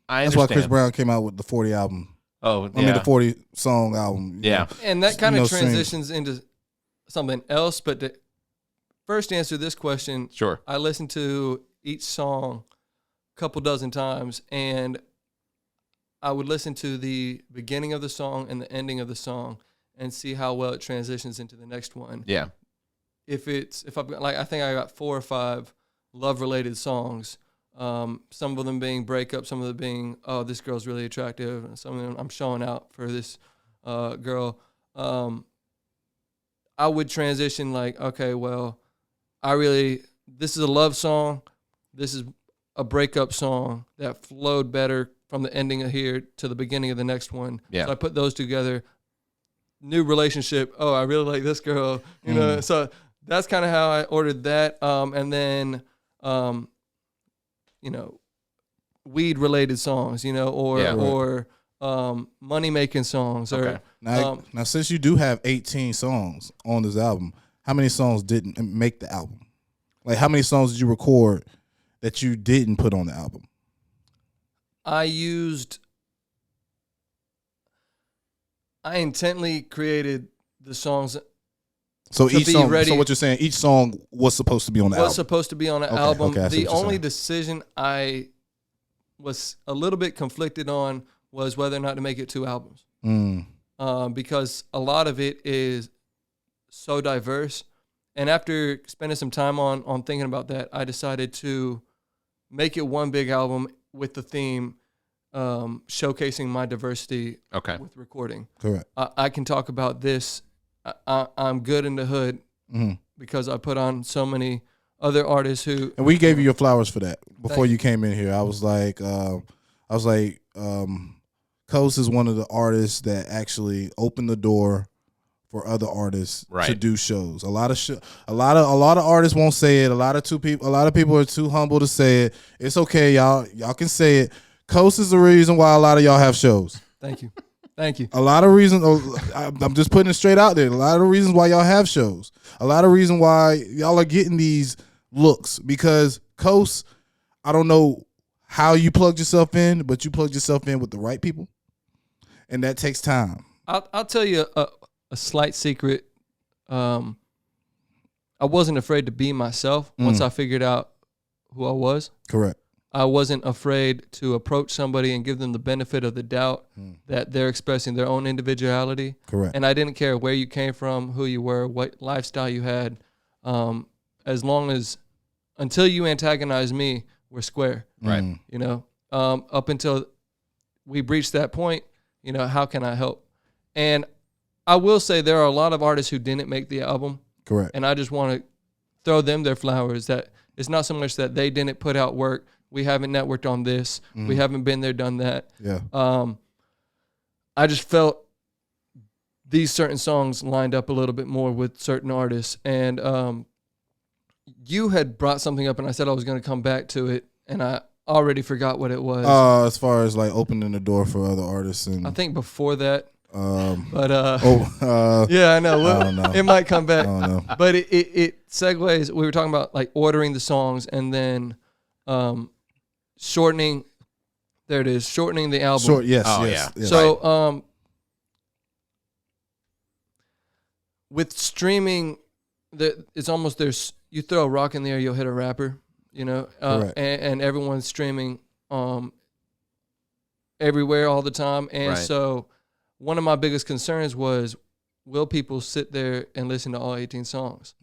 I understand. why Chris Brown came out with the 40 album. Oh, I mean, the 40 song album. Yeah. And that kind of streams. transitions into something else. But to first answer this question, Sure. I listened to each song a couple dozen times, and I would listen to the beginning of the song and the ending of the song and see how well it transitions into the next one. Yeah. If I've got, like, I think I got 4 or 5 love-related songs. Some of them being breakup, some of them being, oh, this girl's really attractive, and some of them I'm showing out for this girl. I would transition like, okay, well, this is a love song. This is a breakup song that flowed better from the ending of here to the beginning of the next one. Yeah. So I put those together. New relationship. Oh, I really like this girl. So that's kind of how I ordered that. And then, weed related songs, or money making songs. Okay. Or Now, since you do have 18 songs on this album, how many songs didn't make the album? Like, how many songs did you record that you didn't put on the album? I intently created the songs. So to each be song. ready- So what you're saying? Each song was supposed to be on the album. Was supposed to be on an Okay, album. okay, I see The what you're only saying. decision I was a little bit conflicted on was whether or not to make it 2 albums. Because a lot of it is so diverse. And after spending some time on thinking about that, I decided to make it one big album with the theme showcasing my diversity Okay. with recording. Correct. I can talk about this. I'm good in the hood because I put on so many other artists who. And we gave you your flowers for that before you came in here. I was like, Kos is one of the artists that actually opened the door for other artists to Right. do shows. A lot of artists won't say it. A lot of people are too humble to say it. It's okay, y'all. Y'all can say it. Kos is the reason why a lot of y'all have shows. Thank you. Thank you. A lot of reasons. I'm just putting it straight out there. A lot of reasons why y'all have shows. A lot of reasons why y'all are getting these looks, because Kos, I don't know how you plugged yourself in, but you plugged yourself in with the right people, and that takes time. I'll tell you a slight secret. I wasn't afraid to be myself once I figured out who I was. Correct. I wasn't afraid to approach somebody and give them the benefit of the doubt that they're expressing their own individuality. Correct. And I didn't care where you came from, who you were, what lifestyle you had. As long as, until you antagonize me, we're square. Right. Up until we reached that point, how can I help? And I will say there are a lot of artists who didn't make the album. Correct. And I just want to throw them their flowers, that it's not so much that they didn't put out work. We haven't networked on this. We haven't been there, done that. Yeah. I just felt these certain songs lined up a little bit more with certain artists. And you had brought something up, and I said I was going to come back to it, and I already forgot what it was. As far as like opening the door for other artists, and I think before that. Yeah, I know. I don't know. It might come back. I don't know. But it segues. We were talking about like ordering the songs and then shortening. There it is, shortening the album. Short, yes. Oh, yes, yeah. yes. So with streaming, it's almost there's you throw a rock in the air, you'll hit a rapper. You know, and everyone's streaming everywhere all the time, and so. One of my biggest concerns was, will people sit there and listen to all 18 songs?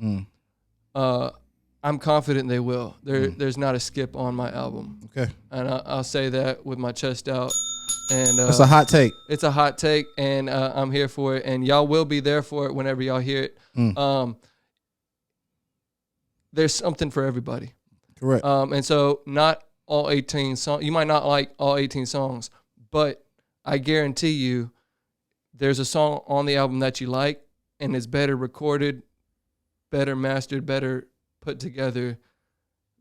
I'm confident they will. There's not a skip on my album. Okay. And I'll say that with my chest out. And that's a hot take. It's a hot take, and I'm here for it. And y'all will be there for it whenever y'all hear it. There's something for everybody. Correct. And so not all 18 songs. You might not like all 18 songs, but I guarantee you, there's a song on the album that you like, and it's better recorded, better mastered, better put together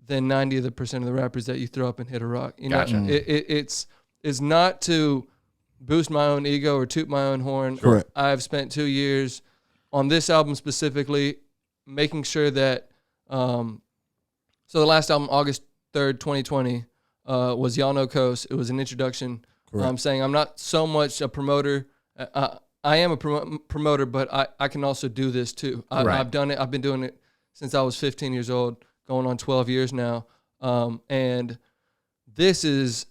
than 90% of the rappers that you throw up and hit a rock. You know, it's not to boost my own ego or toot my own horn. Correct. I've spent 2 years on this album specifically, making sure that. So the last album, August 3rd, 2020, was Y'all Know Kos. It was an introduction. I'm saying I'm not so much a promoter. I am a promoter, but I can also do this too. I've done it. I've been doing it since I was 15 years old, going on 12 years now. And this is,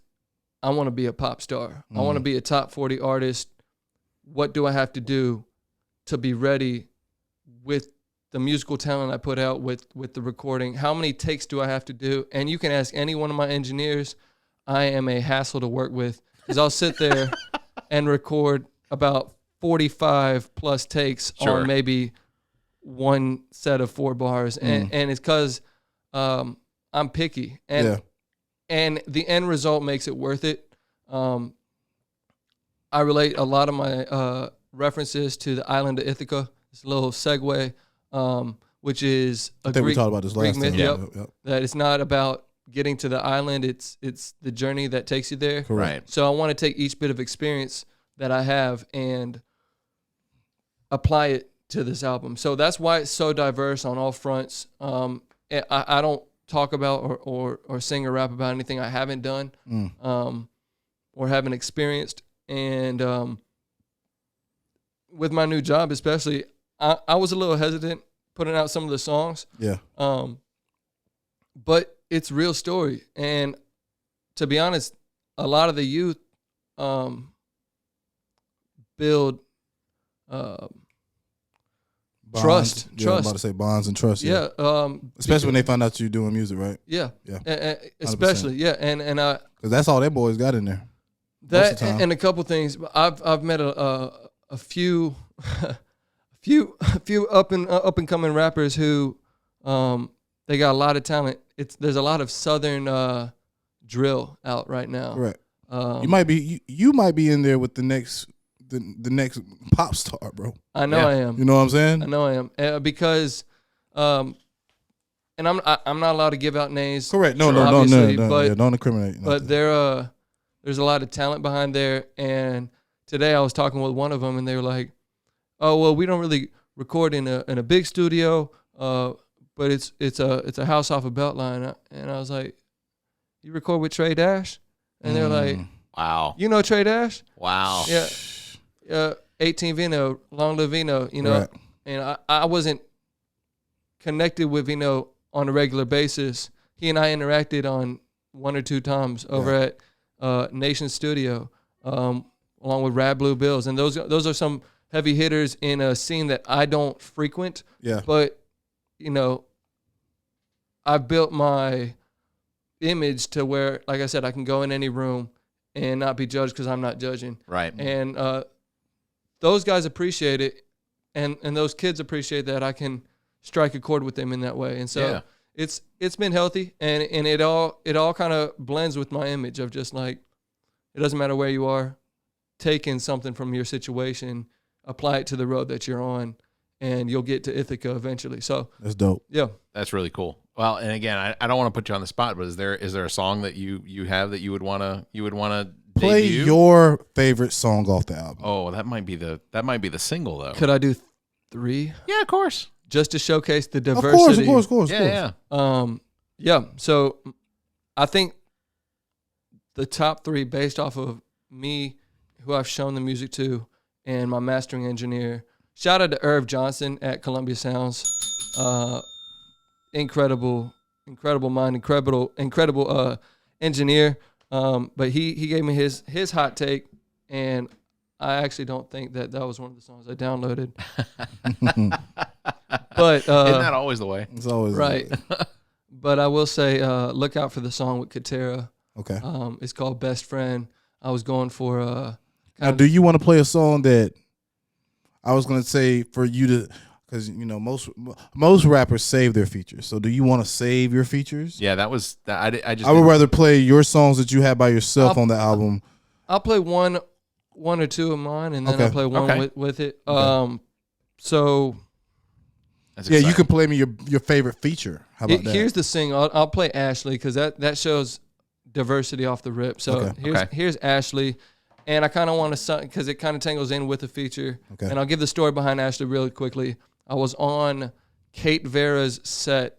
I want to be a pop star. I want to be a top 40 artist. What do I have to do to be ready with the musical talent I put out with the recording? How many takes do I have to do? And you can ask any one of my engineers. I am a hassle to work with because I'll sit there and record about 45 plus takes on maybe one set of 4 bars. And it's because I'm picky. And the end result makes it worth it. I relate a lot of my references to the island of Ithaca. It's a little segue, which is a I think Greek, we talked about this last Greek myth. time. Yep. That it's not about getting to the island. It's the journey that takes you there. Correct. So I want to take each bit of experience that I have and apply it to this album. So that's why it's so diverse on all fronts. I don't talk about or sing or rap about anything I haven't done or haven't experienced. And with my new job especially, I was a little hesitant putting out some of the songs. Yeah. But it's real story. And to be honest, a lot of the youth build trust. Yeah, I'm about to say bonds and trust. Yeah. Especially when they find out you're doing music, right? Yeah. Yeah. Especially, yeah. And because that's all that boys got in there. That and a couple things. I've met a few up and coming rappers who they got a lot of talent. There's a lot of southern drill out right now. Correct. You might be in there with the next pop star, bro. I know I am. You know what I'm saying? I know I am because, and I'm not allowed to give out names. Correct. No. But, yeah, don't incriminate. But there's a lot of talent behind there. And today I was talking with one of them, and they were like, "Oh well, we don't really record in a big studio, but it's a house off a Beltline." And I was like, "You record with Trey Dash?" And they're like, "Wow, you know Trey Dash?" Wow. Yeah. 18 Vino, Long Live Vino, you know, and I wasn't connected with Vino on a regular basis. He and I interacted on 1 or 2 times over at Nation Studio, along with Rad Blue Bills, and those are some heavy hitters in a scene that I don't frequent. Yeah. But you know, I've built my image to where, like I said, I can go in any room and not be judged because I'm not judging. Right. And those guys appreciate it, and those kids appreciate that I can strike a chord with them in that way. And so it's been healthy, and it all kind of blends with my image of just like, it doesn't matter where you are, taking something from your situation, apply it to the road that you're on, and you'll get to Ithaca eventually. So That's dope. yeah. That's really cool. Well, and again, I don't want to put you on the spot, but is there a song that you have that you would want to Play debut? your favorite song off the album. Oh, that might be the single though. Could I do 3? Yeah, of course. Just to showcase the diversity. Of course. Yeah. Yeah. So I think the top 3 based off of me, who I've shown the music to, and my mastering engineer. Shout out to Irv Johnson at Columbia Sounds. Incredible mind, incredible engineer. But he gave me his hot take, and I actually don't think that was one of the songs I downloaded. But isn't that always the way? It's always right. But I will say, look out for the song with Katera. Okay. It's called Best Friend. I was going for Now, do you want to play a song that I was going to say for you to, because most rappers save their features. So do you want to save your features? Yeah, that was I would rather play your songs that you have by yourself on the album. I'll play one or two of mine, and then Okay. I'll play one with it. So That's Yeah, you exciting. can play me your favorite feature. How about that? here's the single. I'll play Ashley because that shows diversity off the rip. So here's Ashley, and I kind of want to, because it kind of tangles in with the feature. Okay. And I'll give the story behind Ashley really quickly. I was on Kate Vera's set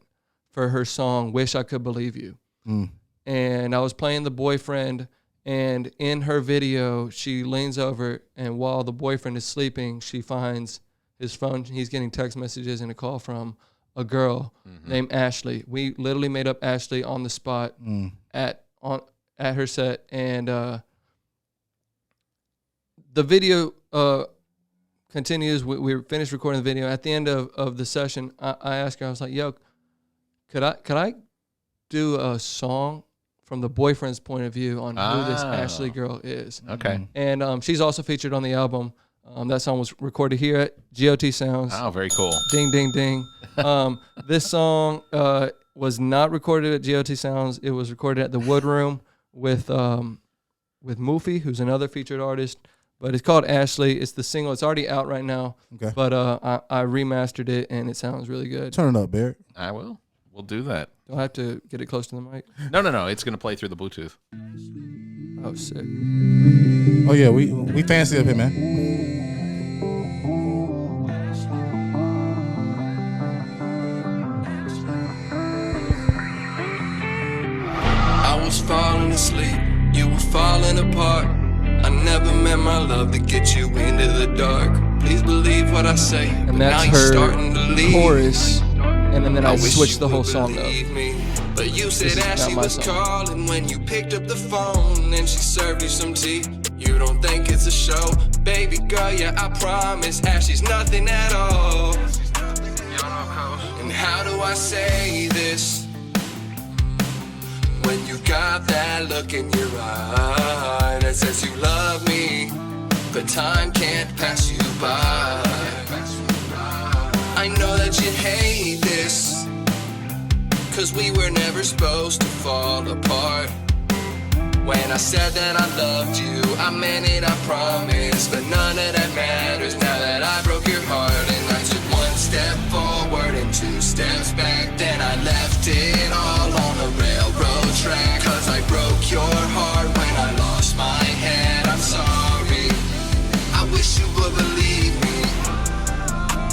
for her song "Wish I Could Believe You," and I was playing the boyfriend. And in her video, she leans over, and while the boyfriend is sleeping, she finds his phone. He's getting text messages and a call from a girl named Ashley. We literally made up Ashley on the spot at her set, and the video continues. We finished recording the video. At the end of the session, I asked her, I was like, "Yo, could I do a song from the boyfriend's point of view on who this Ashley girl is?" Okay. And she's also featured on the album. That song was recorded here at GOT Sounds. Oh, very cool. Ding, ding, ding. This song was not recorded at GOT Sounds. It was recorded at the Wood Room with Moofy, who's another featured artist. But it's called Ashley. It's the single. It's already out right now. Okay. But I remastered it, and it sounds really good. Turn it up, Barrett. I will. We'll do that. Do I have to get it close to the mic? No. It's going to play through the Bluetooth. Oh, sick. Oh yeah, we fancy up here, man. I was falling asleep, you were falling apart. I never meant my love to get you into the dark. Please believe what I say. And but that's now you're her starting to leave. chorus. And then I wish switched you the whole would song up. believe me. But you said is not Ashley my was song. calling when you picked up the phone and she served you some tea. You don't think it's a show, baby girl? Yeah, I promise Ashley's nothing at all. And how do I say this when you got that look in your eye that says you love me, but time can't pass you by? I know that you hate this, 'cause we were never supposed to fall apart. When I said that I loved you, I meant it, I promise. But none of that matters now that I broke your heart. And I took one step forward and 2 steps back. Then I left it all on a railroad track. 'Cause I broke your heart when I lost my head. I'm sorry, I wish you would believe me.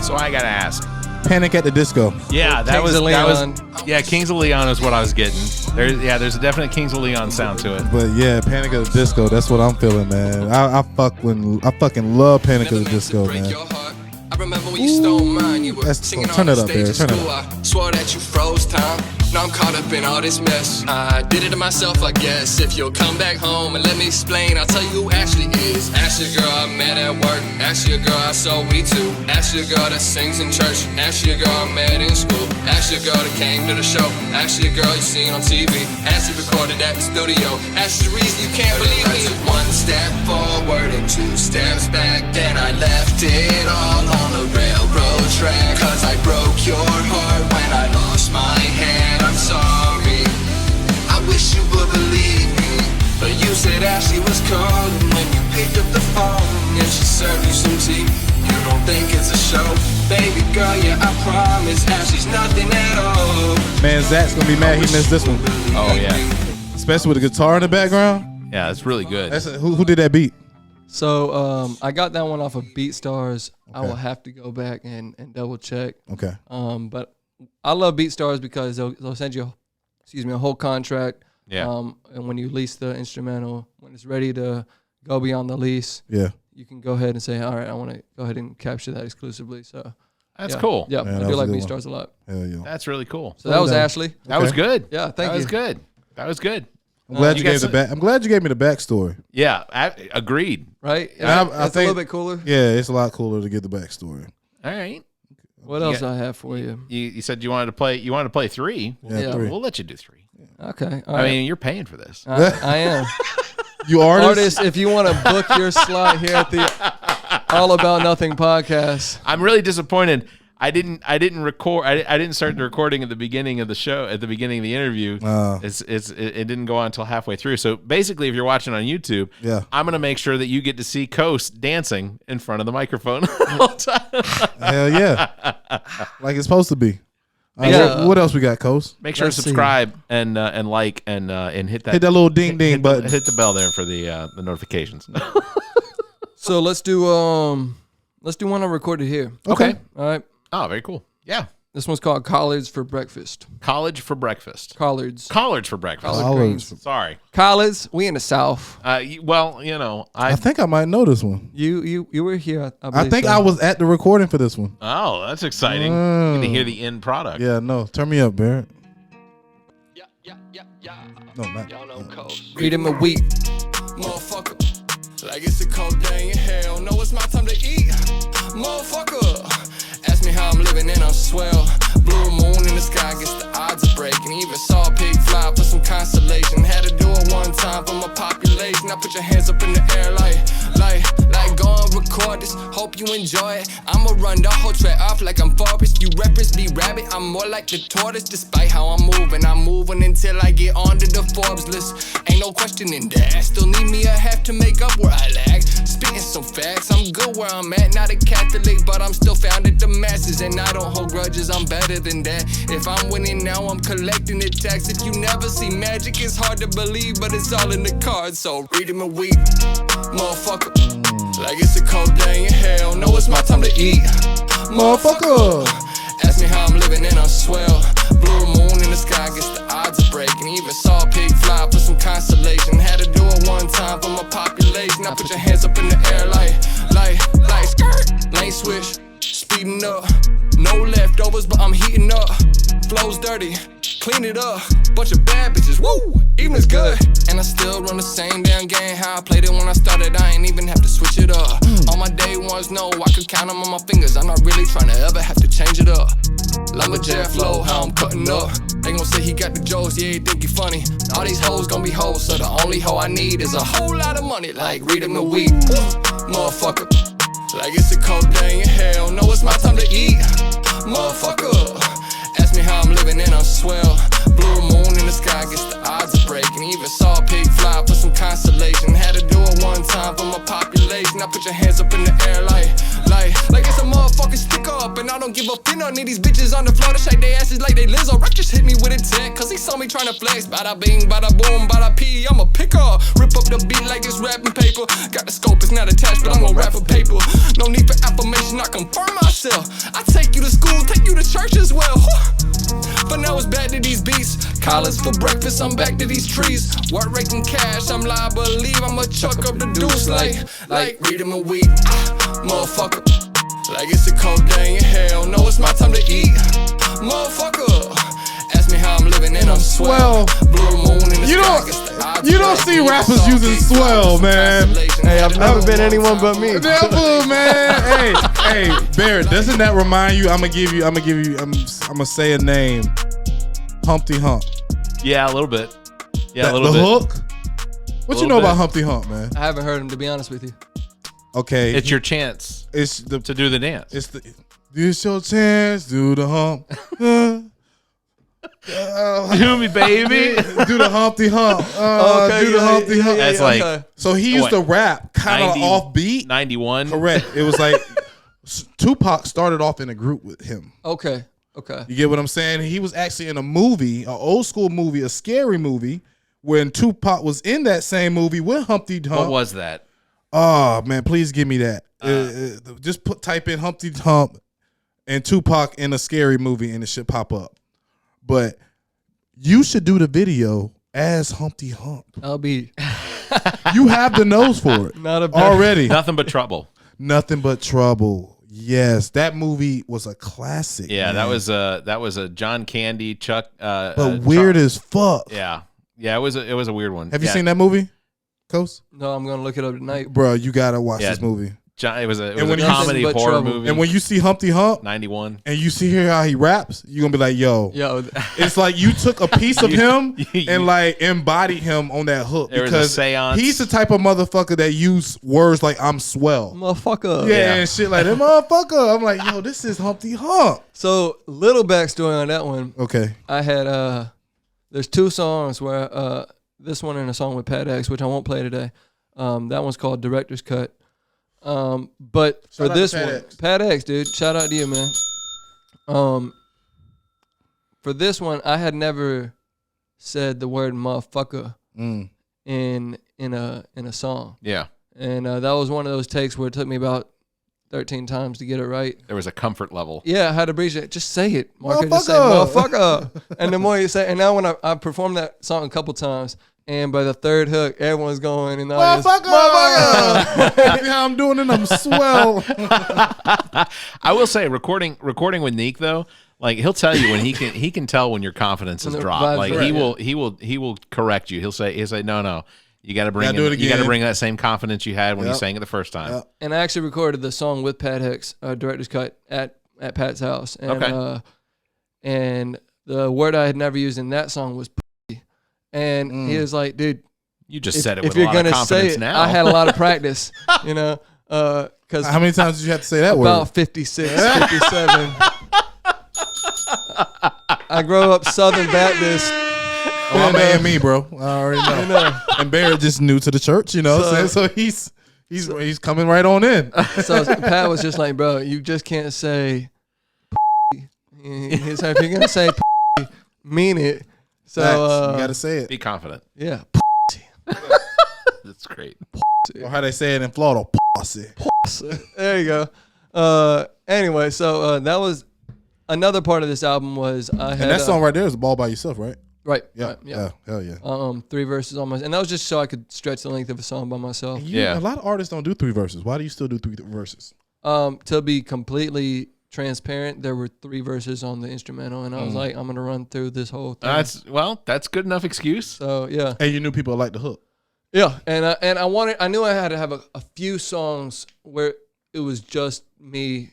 So I got to ask. Panic at the Disco. Yeah, that Kings was of Leon. yeah, Kings of Leon is what I was getting. There's a definite Kings of Leon sound to it. But yeah, Panic at the Disco. That's what I'm feeling, man. I fucking love Panic at Never the meant to Disco, break man. your heart. I remember when you stole mine. You were That's- singing turn on it the up, stage Barry, at turn it school. I swore that you froze time. Now I'm caught up in all this mess. I did it to myself, I guess. If you'll come back home and let me explain, I'll tell you who Ashley is. Ashley, girl I met at work. Ashley, a girl I saw we too. Ashley, a girl that sings in church. Ashley, a girl I met in school. Ashley, a girl that came to the show. Ashley, a girl you seen on TV. Ashley recorded at the studio. Ashley, the reason you can't believe me. I took 1 step forward and 2 steps back. Then I left it all on the railroad track. 'Cause I broke your heart when I lost my head. I'm sorry, I wish you would believe me. But you said Ashley was calling when you picked up the phone and she served you some tea. You don't think it's a show, baby you, I promise. Ashley's nothing at all. Man, Zach's gonna be mad he missed this one, Oh yeah, especially with the guitar in the background. yeah, it's really good. Who did that beat? So I got that one off of BeatStars. I Okay. will have to go back and double check. Okay. But I love BeatStars because they'll send you, a whole contract. Yeah. And when you lease the instrumental, when it's ready to go beyond the lease, Yeah. you can go ahead and say, all right, I want to go ahead and capture that exclusively. So That's yeah. cool. Yeah, Man, I that do was a like good BeatStars a lot. Hell yeah. That's really cool. So that was done. Ashley. That was good. Yeah, thank That you. was good. That was good. I'm glad you you gave guys- the back. I'm glad you gave me the backstory. Yeah, agreed. Right? I It's a think- little bit cooler. Yeah, it's a lot cooler to get the backstory. All right. What else I have for you? You said you wanted to play 3. Yeah. 3. We'll let you do 3. Okay. All I right. mean, you're paying for this. I am. You artist? Artists, if you want to book your slot here at the All About Nothing podcast. I'm really disappointed. I didn't record. I didn't start the recording at the beginning of the show. At the beginning of the interview, it didn't go on until halfway through. So basically, if you're watching on YouTube, Yeah. I'm gonna make sure that you get to see Kos dancing in front of the microphone all the time. Hell yeah. Like it's supposed to be. Yeah. What else we got, Kos? Make sure to Let's see. subscribe and like and hit that Hit that little ding ding button. hit the bell there for the notifications. So let's do one I recorded here. Okay. All right. Oh, very cool. Yeah, This one's called Collards for Breakfast. college for breakfast. Collards. Collards for breakfast. Collards. Sorry. Collards. We in the South. Well, you know, I think I might know this one. You were here. I I believe think so. I was at the recording for this one. Oh, that's exciting. Get to hear the end product. Yeah, no. Turn me up, Barrett. Yeah. No, not. Y'all know Kos. Read him a week. Motherfucker. Like it's a cold day in hell. No, it's my time to eat. Motherfucker. Ask me how I'm living and I'm swell. Blue moon in the sky gets the odds of breaking. Even saw a pig fly for some consolation. Had to do it one time for my population. Now put your hands up in the air like go and record this. Hope you enjoy it. I'ma run the whole track off like I'm Forrest. You rappers be rabbit. I'm more like the tortoise. Despite how I'm moving until I get onto the Forbes list. Ain't no questioning that. Still need me a half to make up where I lag. Spitting some facts. I'm good where I'm at. Not a Catholic, but I'm still found at the masses. And I don't hold grudges. I'm better than that. If I'm winning now, I'm collecting the tax. If you never see magic, it's hard to believe, but it's all in the cards. So read him a week, motherfucker. Like it's a cold day in hell. No, it's my time to eat, Motherfucker. Ask me how I'm living and I'm swell. Blue moon in the sky gets the odds of breaking. Even saw a pig fly for some consolation. Had to do it one time for my population. Now put your hands up in the air like skirt. Lane switch, speeding up. No leftovers, but I'm heating up. Flow's dirty, clean it up. Bunch of bad bitches, woo, evening's good. And I still run the same damn game. How I played it when I started, I ain't even have to switch it up. All my day ones know I could count them on my fingers. I'm not really trying to ever have to change it up. Lumberjack flow, how I'm cutting up. They gon' say he got the jokes, yeah, he think he funny. All these hoes gon' be hoes, so the only hoe I need is a whole lot of money. Like read him a week, motherfucker. Like it's a cold day in hell. No, it's my time to eat, motherfucker. Ask me how I'm living and I'm swell. Blue moon in the sky gets the odds of breaking. Even saw a pig fly for some consolation. Had to do it one time for my population. Now put your hands up in the air like it's a motherfucking stick up. And I don't give a fin on these bitches on the floor to shake their asses like they Lizzo. Rick just hit me with a tech, cause he saw me trying to flex. Bada bing, bada boom, bada pee, I'm a picker. Rip up the beat like it's rapping paper. Got the scope, it's not attached, but I'm gon' rap for paper. No need for affirmation, I confirm myself. I take you to school, take you to church as well. But now it's back to these beats. Collars for breakfast, I'm back to these trees. Work raking cash, I'm live, believe I'ma chuck up the deuce like read him a week, motherfucker. Like it's a cold day in hell. No, it's my time to eat, motherfucker. Ask me how I'm living and I'm swell. Blue moon in the sky gets the odds You don't breaking. see rappers using swell, man. Hey, I've never been anyone but me. Never, man. hey, Barrett, doesn't that remind you? I'm gonna say a name. Humpty Hump. Yeah, a little bit. Yeah, a The little bit. hook? What you know bit. about Humpty Hump, man? I haven't heard him, to be honest with you. Okay. It's your chance It's the to do the dance. It's the this your chance, do the hump. Do me, baby. Do the Humpty Hump. Okay, do the Humpty Hump. That's like So he used to rap kind of 90 offbeat. 91. Correct. It was like Tupac started off in a group with him. Okay. You get what I'm saying? He was actually in a movie, an old school movie, a scary movie, when Tupac was in that same movie with Humpty Hump. What was that? Oh man, please give me that. Just type in Humpty Hump and Tupac in a scary movie, and it should pop up. But you should do the video as Humpty Hump. I'll be You have the nose for it. not a bad Already. Nothing but trouble. Nothing but trouble. Yes, that movie was a classic. Yeah, man. that was a John Candy, Chuck. But weird as fuck. Yeah, it was a weird one. Have you seen that movie, Coast? No, I'm gonna look it up tonight. Bro, you gotta watch this movie. It was a when comedy Nothing but horror trouble. movie. And when you see Humpty Hump 91, and you see how he raps, you're gonna be like, yo. It's like you took a piece of him and like embodied him on that hook. There was a because seance. he's the type of motherfucker that use words like I'm swell. Motherfucker. Yeah, and shit like that motherfucker. I'm like, yo, this is Humpty Hump. So little backstory on that one. Okay. I had there's two songs where this one and a song with Pat X, which I won't play today. That one's called Director's Cut. But Shout for out this to Pat one, X. Pat X, dude, shout out to you, man. For this one, I had never said the word motherfucker in a song, yeah, and that was one of those takes where it took me about 13 times to get it right. there was a comfort level. Yeah, I had to breathe it. Just say it, Marcus. Just say motherfucker. And the more you say, and now when I performed that song a couple times, and by the third hook, everyone's going in the audience, Motherfucker! See how I'm doing it? I'm swell. I will say, recording with Neek though, like he'll tell you when he can tell when your confidence has When the dropped. vibe's Like right, he will correct you. He'll say no. You got to bring do it you got to again. bring that same confidence you had when you Yep. sang it the first time. Yep. And I actually recorded the song with Pat Hicks, Director's Cut, at Pat's house. And, Okay. And the word I had never used in that song was pussy. And he was like, dude, You just said it if with a you're lot of going to say confidence it, now. I had a lot of practice, you know, because How many times did you have to say that about word? 56, 57. I grew up Southern Baptist. Oh, I'm AME, bro. I already know. You know. And Barrett just new to the church, you know what I'm saying? So he's coming right on in. So Pat was just like, bro, you just can't say he's like, if you're going to say mean it. So Facts. You got to say it. Be confident. yeah. That's great. Or how they say it in Florida, posse. There you go. Anyway, so that was another part of this album was I had And that song right there is Ball by Yourself, right? right. Yeah. Right, yeah. Hell yeah. 3 verses almost, and that was just so I could stretch the length of a song by myself. Yeah. A lot of artists don't do 3 verses. Why do you still do 3 verses? To be completely transparent, there were 3 verses on the instrumental, and I was like, I'm gonna run through this whole thing. That's good enough excuse. So yeah, And you knew people like the hook. yeah, and I knew I had to have a few songs where it was just me.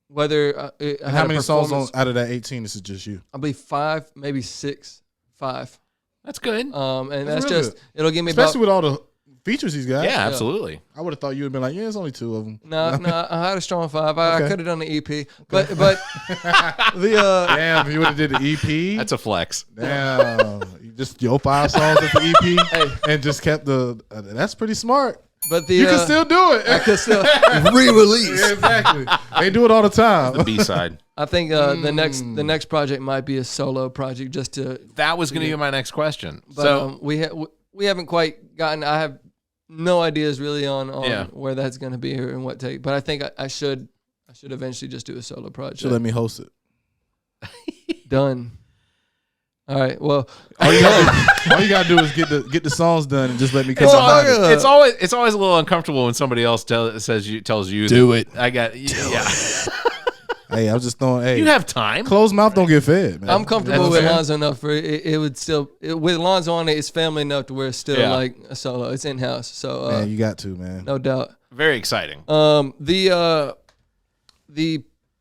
Whether I And had how a many songs performance- out of that 18 this is just you? I believe 5, maybe 6, 5. That's good. And That's that's real just good. it'll give me Especially about. with all the features he's got. Yeah, absolutely. I would have thought you would have been like, yeah, it's only 2 of them. No, I had a strong 5. I Okay. could have done the EP, but the Damn, if you would have did the EP. That's a flex. Damn. You just your 5 songs at the EP and just kept the. That's pretty smart. but the You can still do it. I could still. re-release. Yeah, exactly. They do it all the time. The B side. I think the next project might be a solo project just to. That was going to be my next question. But So we haven't quite gotten. I have no ideas really on Yeah. where that's going to be or and what take. But I think I should eventually just do a solo project. Should let me host it. Done. All right. Well, All you gotta do is get the songs done and just let me come it's, behind it. it's always a little uncomfortable when somebody else tells you Do it. I got yeah. Hey, I'm just throwing. Hey, You have time. closed mouth don't get fed, man. I'm comfortable You know with what I'm Lonzo enough for it would still with Lonzo on it. It's family enough to where it's still Yeah. like a solo. It's in house, so saying? Man, you got to, man. no doubt. Very exciting. The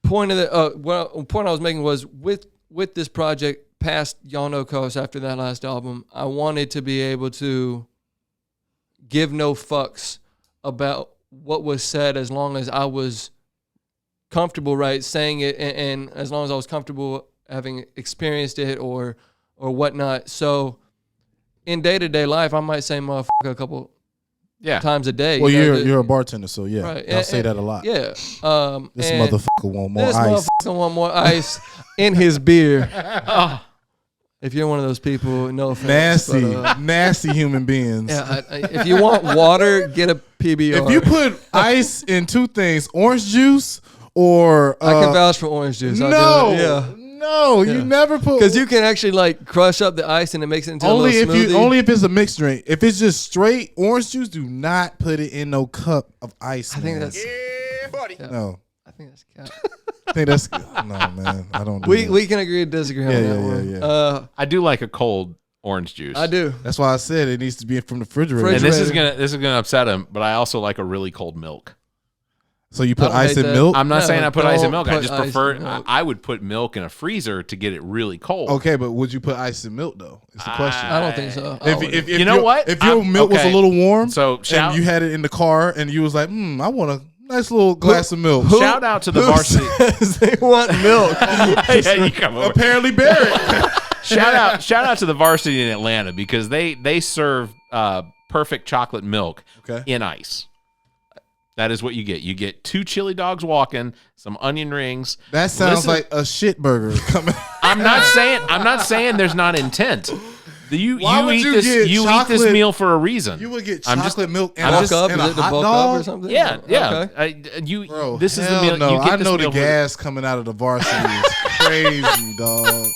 point of the point I was making was with this project past Y'all Know Kos after that last album, I wanted to be able to give no fucks about what was said as long as I was comfortable saying it and as long as I was comfortable having experienced it or whatnot. So in day-to-day life I might say motherfucker a couple times a day. Well, you know, you're a bartender, so yeah, right. I'll say that a lot. Yeah. This motherfucker want more this ice. motherfucker want more ice in his beer. Oh, If you're one of those people, no offense. Nasty, but, nasty human beings. yeah, if you want water, get a PBR. If you put ice in two things, orange juice or I can vouch for orange juice. I'll do it. Yeah. No, you never put Because you can actually like crush up the ice and it makes it into only a if little smoothie. only if it's a mixed drink. If it's just straight orange juice, do not put it in no cup of ice. I think man. that's no. I think that's cap. I think that's no, man. I don't. Do We that. we can agree to disagree on that one. Yeah. I do like a cold orange juice. I do. That's why I said it needs to be from the refrigerator. And this is gonna upset him, but I also like a really cold milk. So you put I don't ice hate in that. milk? I'm not saying I put ice in milk. I put just ice prefer. in milk. I would put milk in a freezer to get it really cold. Okay, but would you put ice in milk though? It's the question. I don't think so. If You know what? If your milk was a okay. little warm, So and shout, you had it in the car, and you was like, I want a nice little glass of milk. shout out to the varsity. They want milk. Yeah, you come over. Apparently, Barrett. Shout out to the varsity in Atlanta because they serve perfect chocolate milk Okay. in ice. That is what you get. You get 2 chili dogs walking, some onion rings. That sounds Listen- like a shit burger coming. I'm not saying there's not intent. Why would eat you this get you eat chocolate- this meal for a reason. You would get I'm chocolate just- milk and I'm a, just- Buck up? and Is a it the hot buck dog. up or something? Yeah, yeah. Okay. Bro, this is the hell meal. no. You get I this know the meal for- gas coming out of the varsity is crazy, dog.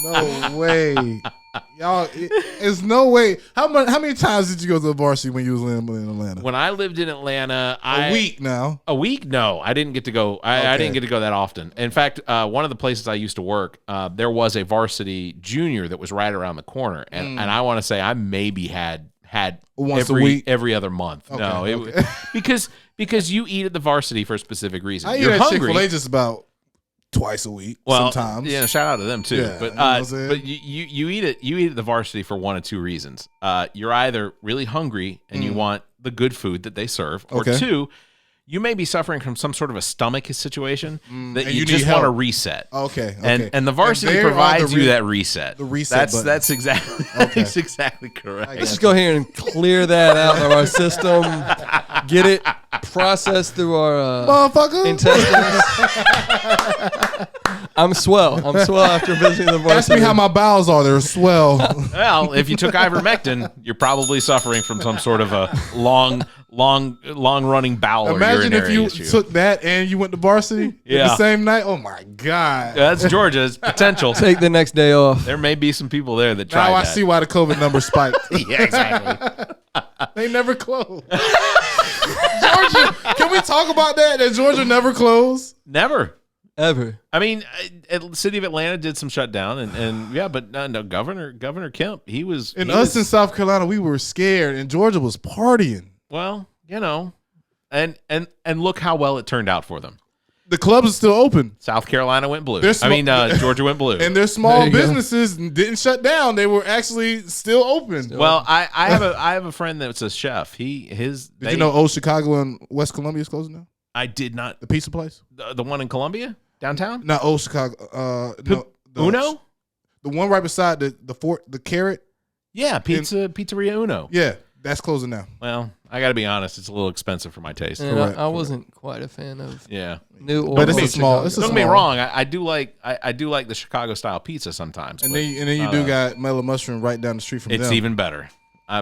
No way. Y'all, it's no way. How many times did you go to the varsity when you was in Atlanta? When I lived in Atlanta, A week now. A week? No, I didn't get to go. I Okay. didn't get to go that often. In fact, one of the places I used to work, there was a varsity junior that was right around the corner, and I want to say I maybe had Once a every week? every other month. Okay, No, okay. because you eat at the varsity for a specific reason. I eat You're at hungry. Chick-fil-A just about twice a week. Well, sometimes. yeah, shout out to them too. Yeah, but you know what I'm saying? but you eat at the varsity for one of two reasons. You're either really hungry and you want the good food that they serve, or Okay. two, you may be suffering from some sort of a stomach situation that and you you just need want to help. reset. Okay. And the varsity there are provides the you that reset. the reset button. That's exactly that's exactly correct. Let's just go here and clear that out of our system. Get it processed through our Motherfucker. intestines. I'm swell after visiting the Ask varsity. me how my bowels are. They're swell. Well, if you took ivermectin, you're probably suffering from some sort of a long running bowel Imagine or if urinary you issue. took that and you went to varsity Yeah. the same night. Oh my god! That's Georgia's potential. Take the next day off. There may be some people there that try Now I that. see why the COVID number spiked. Yeah, exactly. They never close. Georgia, can we talk about that? That Georgia never closed. Never. Ever. I mean, the city of Atlanta did some shutdown, and yeah, but no, Governor Kemp, he was And he us was- in South Carolina, we were scared, and Georgia was partying. well, you know, and look how well it turned out for them. The clubs are still open, South Carolina went blue. They're Georgia went blue. and their There small you go. businesses didn't shut down. They were actually still open. well, I have a friend that's a chef. Did you know Old Chicago and West Columbia is closing now? I did not. The pizza place? The one in Columbia downtown. Not Old Chicago. No, Uno. the one right beside the Carrot. Yeah, Pizzeria Uno. Yeah, that's closing now. Well, I got to be honest, it's a little expensive for my taste. And Correct, I wasn't quite a fan of Yeah. New Orleans. But it's a small. It's a Don't get me small. wrong. I do like the Chicago style pizza sometimes. And but then you do got Mellow Mushroom right down the street from it's them. even better.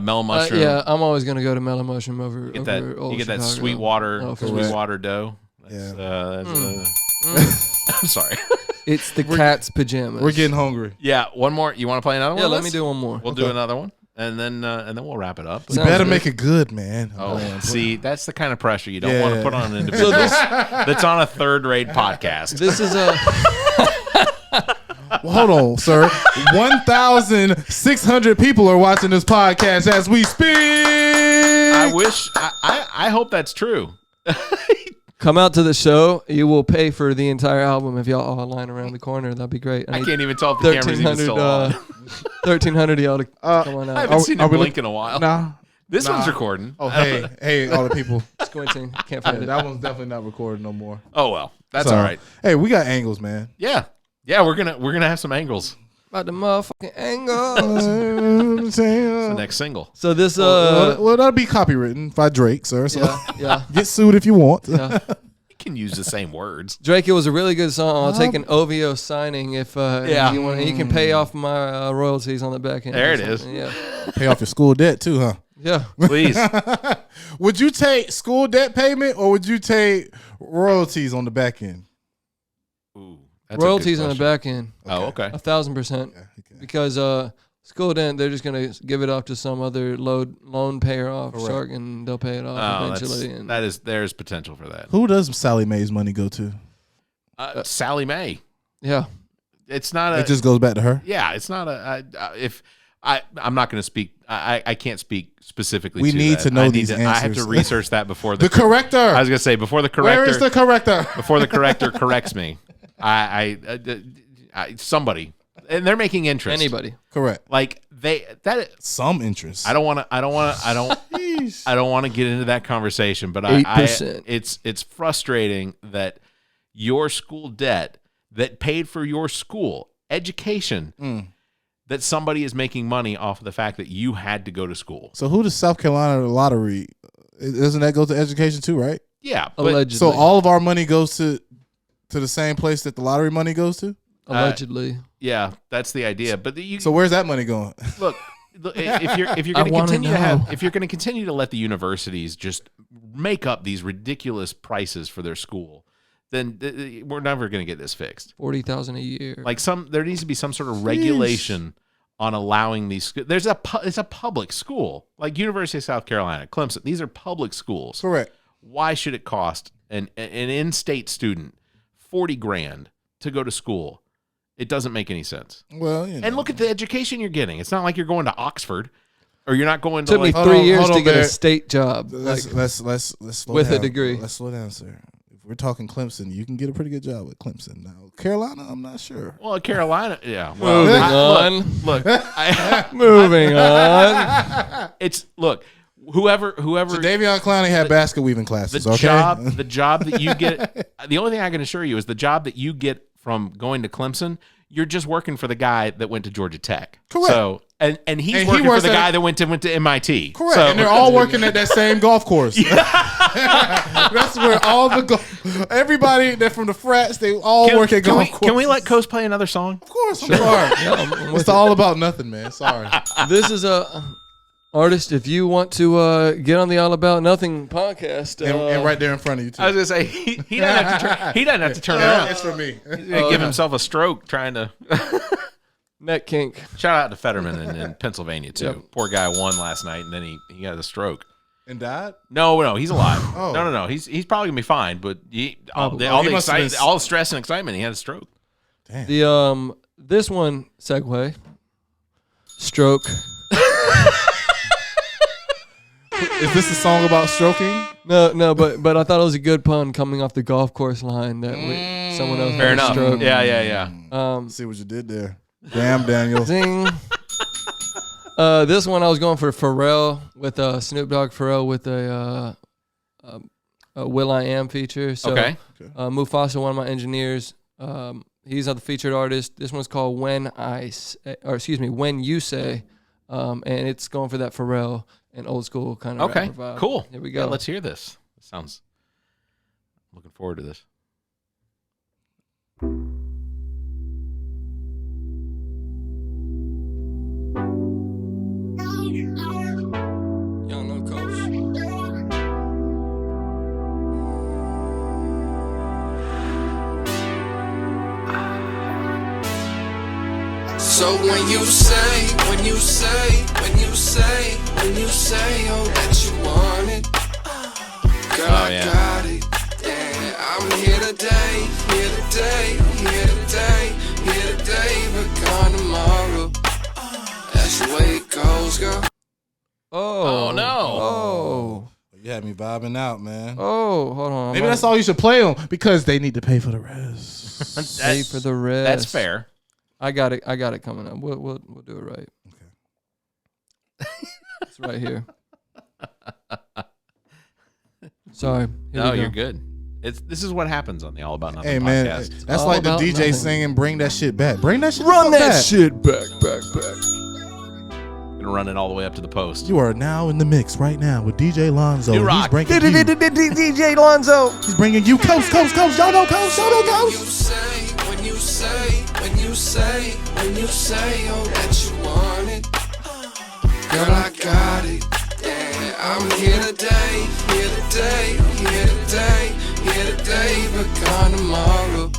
Mellow mushroom. Yeah, I'm always gonna go to Mellow Mushroom over. Get that. over Old You get that Chicago. sweet water. Oh, for sweet sure. water dough. That's, I'm sorry. It's the cat's pajamas. We're getting hungry. Yeah. One more. You want to play another one? Yeah, let Let's- me do one more. We'll do another one, and then we'll wrap it up. You Sounds better good. make it good, man. Oh, Man, see, that's the kind of pressure you don't want to Yeah. put on an individual that's on a third-rate podcast. This is a. Well, hold on, sir. 1,600 people are watching this podcast as we speak. I wish. I hope that's true. Come out to the show. You will pay for the entire album if y'all all line around the corner. That'd be great. I can't even tell if the camera's even still on. 1,300 of y'all to come on I out. haven't seen are it we blink in a while. Nah. This Nah. one's recording. Oh, hey, all the people. Squinting. Can't Yeah, find it. that one's definitely not recorded no more. Oh well, that's So, all right. Hey, we got angles, man. Yeah, we're gonna have some angles. About the motherfucking angles. It's the next single. So this well, that'll be copywritten by Drake, sir. So yeah. get sued if you want. Yeah. You can use the same words. Drake, it was a really good song. I'll take an OVO signing if you want. You can pay off my royalties on the back end. There it is. Yeah. Pay off your school debt too, huh? Yeah. Please. Would you take school debt payment or would you take royalties on the back end? Ooh, that's a good Royalties on the question. back end. Oh, okay. 1,000%. Okay. Because school debt, they're just gonna give it off to some other loan payer off shark, and they'll pay it off eventually. And There's potential for that. Who does Sally Mae's money go to? Sally Mae. yeah, It's not It just goes back to her. Yeah, it's not I'm not going to speak. I can't speak specifically. We to need that. to know I need these to, I have to answers. research that before The corrector. I was going to say before the corrector. Where is the corrector? Before the corrector corrects me. Somebody, and they're making interest. anybody. Correct. Like Some interest. I don't want to get into that conversation, but 8%. It's frustrating that your school debt that paid for your school education, that somebody is making money off of the fact that you had to go to school. So who does South Carolina lottery? Doesn't that go to education too, right? Yeah, but Allegedly. So all of our money goes to the same place that the lottery money goes to? Allegedly. yeah, that's the idea. But So where's that money going? look, if you're going to continue to if you're going to continue to let the universities just make up these ridiculous prices for their school, then we're never going to get this fixed. $40,000 a year. Like there needs to be some sort of regulation on allowing these. It's a public school, like University of South Carolina, Clemson. These are public schools. Correct. Why should it cost an in-state student $40,000 to go to school? It doesn't make any sense. Well, And look at the education you're getting. It's not like you're going to Oxford, or you're not going to Took me like. 3 years hold to on, get a Barrett. state job. Let's slow with down. a degree. Let's slow down, sir. If we're talking Clemson, you can get a pretty good job with Clemson. Now, Carolina, I'm not sure. Well, Carolina, yeah. Well, Moving on. Look, Moving on. it's whoever. So Davion Clowney had basket weaving classes. The job that you get. The only thing I can assure you is the job that you get from going to Clemson. You're just working for the guy that went to Georgia Tech. Correct. So and he's And he working for works the at guy that went to MIT. Correct. So, And they're all working at that same golf course. That's where all everybody that from the frats, they all work at golf courses. Can we let Kos play another song? Of course, I'm sorry. It's all about nothing, man. Sorry. This is a artist. If you want to get on the All About Nothing podcast, And right there in front of you, too. I was gonna say he doesn't have to turn. He doesn't have to turn it on. It's for me. He's gonna give himself a stroke trying to. neck kink. Shout out to Fetterman in Pennsylvania too. Yep. Poor guy won last night and then he got a stroke. And died? No, he's alive. Oh. No, he's probably gonna be fine. But all He the must have been all the stress and excitement, he had a stroke. Damn. The this one segue. Stroke. Is this a song about stroking? No, but I thought it was a good pun coming off the golf course line that someone else Fair had a enough. stroke. Yeah. See what you did there. Damn, Daniel. Zing. This one I was going for Pharrell with Snoop Dogg. Pharrell with a Will.i.am feature. So, Okay. Mufasa, one of my engineers, he's the featured artist. This one's called When You Say, and it's going for that Pharrell and old school kind of Okay. rapper vibe. Cool. Here we go. Yeah, let's hear this. Sounds. Looking forward to this. Y'all know Coach. So when you say, oh, that you want it, girl, Oh, I yeah. got it. Yeah, I'm here today, but gone tomorrow. That's the way it goes, girl. Oh no. Oh. You had me vibing out, man. Oh, hold on. Maybe that's all you should play on because they need to pay for the rest. Pay for the rest. That's fair. I got it coming up. We'll do it right. Okay. It's right here. Sorry. Here No, we go. you're good. This is what happens on the All About Nothing Hey man, podcast. that's All like the about DJ nothing. singing, "Bring that shit back, bring that shit Run that back." shit back. Gonna run it all the way up to the post. You are now in the mix right now with DJ Lonzo. New He's rock. bringing you. DJ Lonzo. He's bringing you coast. Y'all know coast. When you say, oh, that you want it, girl, I got it. Yeah, I'm here today, but gone tomorrow.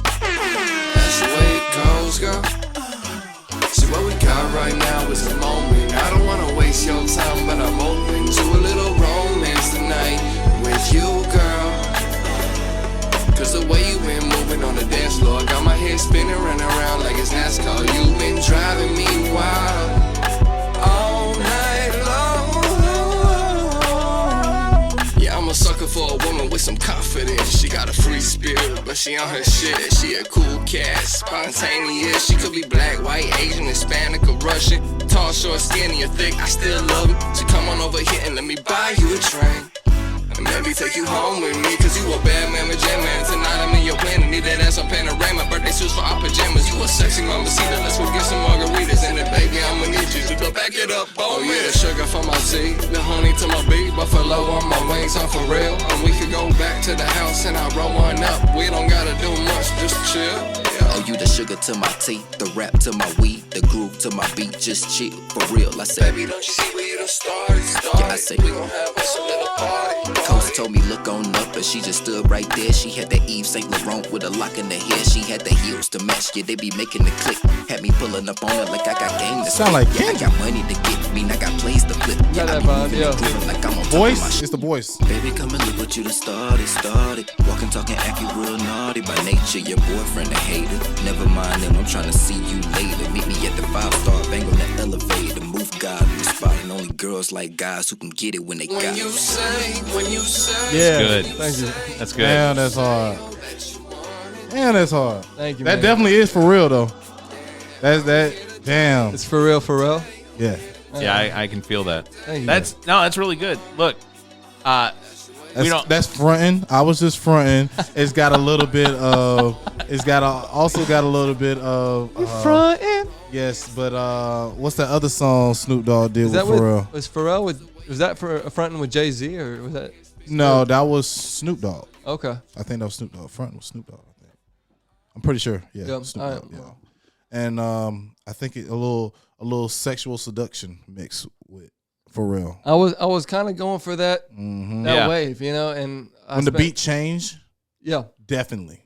That's the way it goes, girl. See, what we got right now is a moment. I don't wanna waste your time, but I'm open to a little romance tonight with you, girl. Cause the way you been moving on the dance floor got my head spinning, running around like it's NASCAR. You've been driving me wild all night long. Yeah, I'm a sucker for a woman with some confidence. She got a free spirit, but she on her shit. She a cool cat, spontaneous. She could be black, white, Asian, Hispanic, or Russian. Tall, short, skinny, or thick, I still love it. So come on over here and let me buy you a drink. And maybe take you home with me, cause you a bad man with jam man. Tonight I'm in your plan and need that ass on panorama. Birthday suits for our pajamas. You a sexy mamacita, let's go get some margaritas. And then baby, I'ma need you to go back it up. Oh yeah, the sugar for my tea, the honey to my beat. Buffalo on my wings, I'm for real. And we could go back to the house and I roll one up. We don't gotta do much, just chill. Oh, you the sugar to my tea, the rap to my weed, the groove to my beat, just chill, for real, I said. Baby, don't you see we done started? Yeah, I say. We gon' have us a little party. Coach told me look on up, but she just stood right there. She had the Yves Saint Laurent with a lock in the hair. She had the heels to match, yeah, they be making the click. Had me pulling up on her like I got game to Sound spit. like Yeah, I got money to get, mean I got plays to flip. Yeah, I that be vibe, moving yeah. and grooving like I'm on top of my Voice, shit. it's the voice. Baby, come and look what you done started. Walking, talking, acting real naughty. By nature, your boyfriend a hater. Never mind him, I'm trying to see you later. Meet me at the 5-star bang on the elevator. Move God in the spot, and only girls like guys who can get it when they got When it. you say, Yeah, Good. Thank you. That's good. Damn, that's hard. Thank you, That man. definitely is for real though. That's that. Damn. It's for real, for real. Yeah. Yeah, I can feel that. Thank you, That's really good. Look, we don't. That's fronting. I was just fronting. It's got a little bit of. It's got also got a little bit of. Frontin'. Yes, but what's that other song Snoop Dogg did Is with that what Pharrell? was Pharrell with? Was that for fronting with Jay-Z or was that? No, that was Snoop Dogg. Okay. I think that was Snoop Dogg. Fronting with Snoop Dogg. I think. I'm pretty sure. Yeah, Yep, Snoop alright, Dogg. Yeah. And I think a little sexual seduction mix with Pharrell. I was kind of going for that Yeah. wave, you know, and When the beat changed, Yeah. definitely.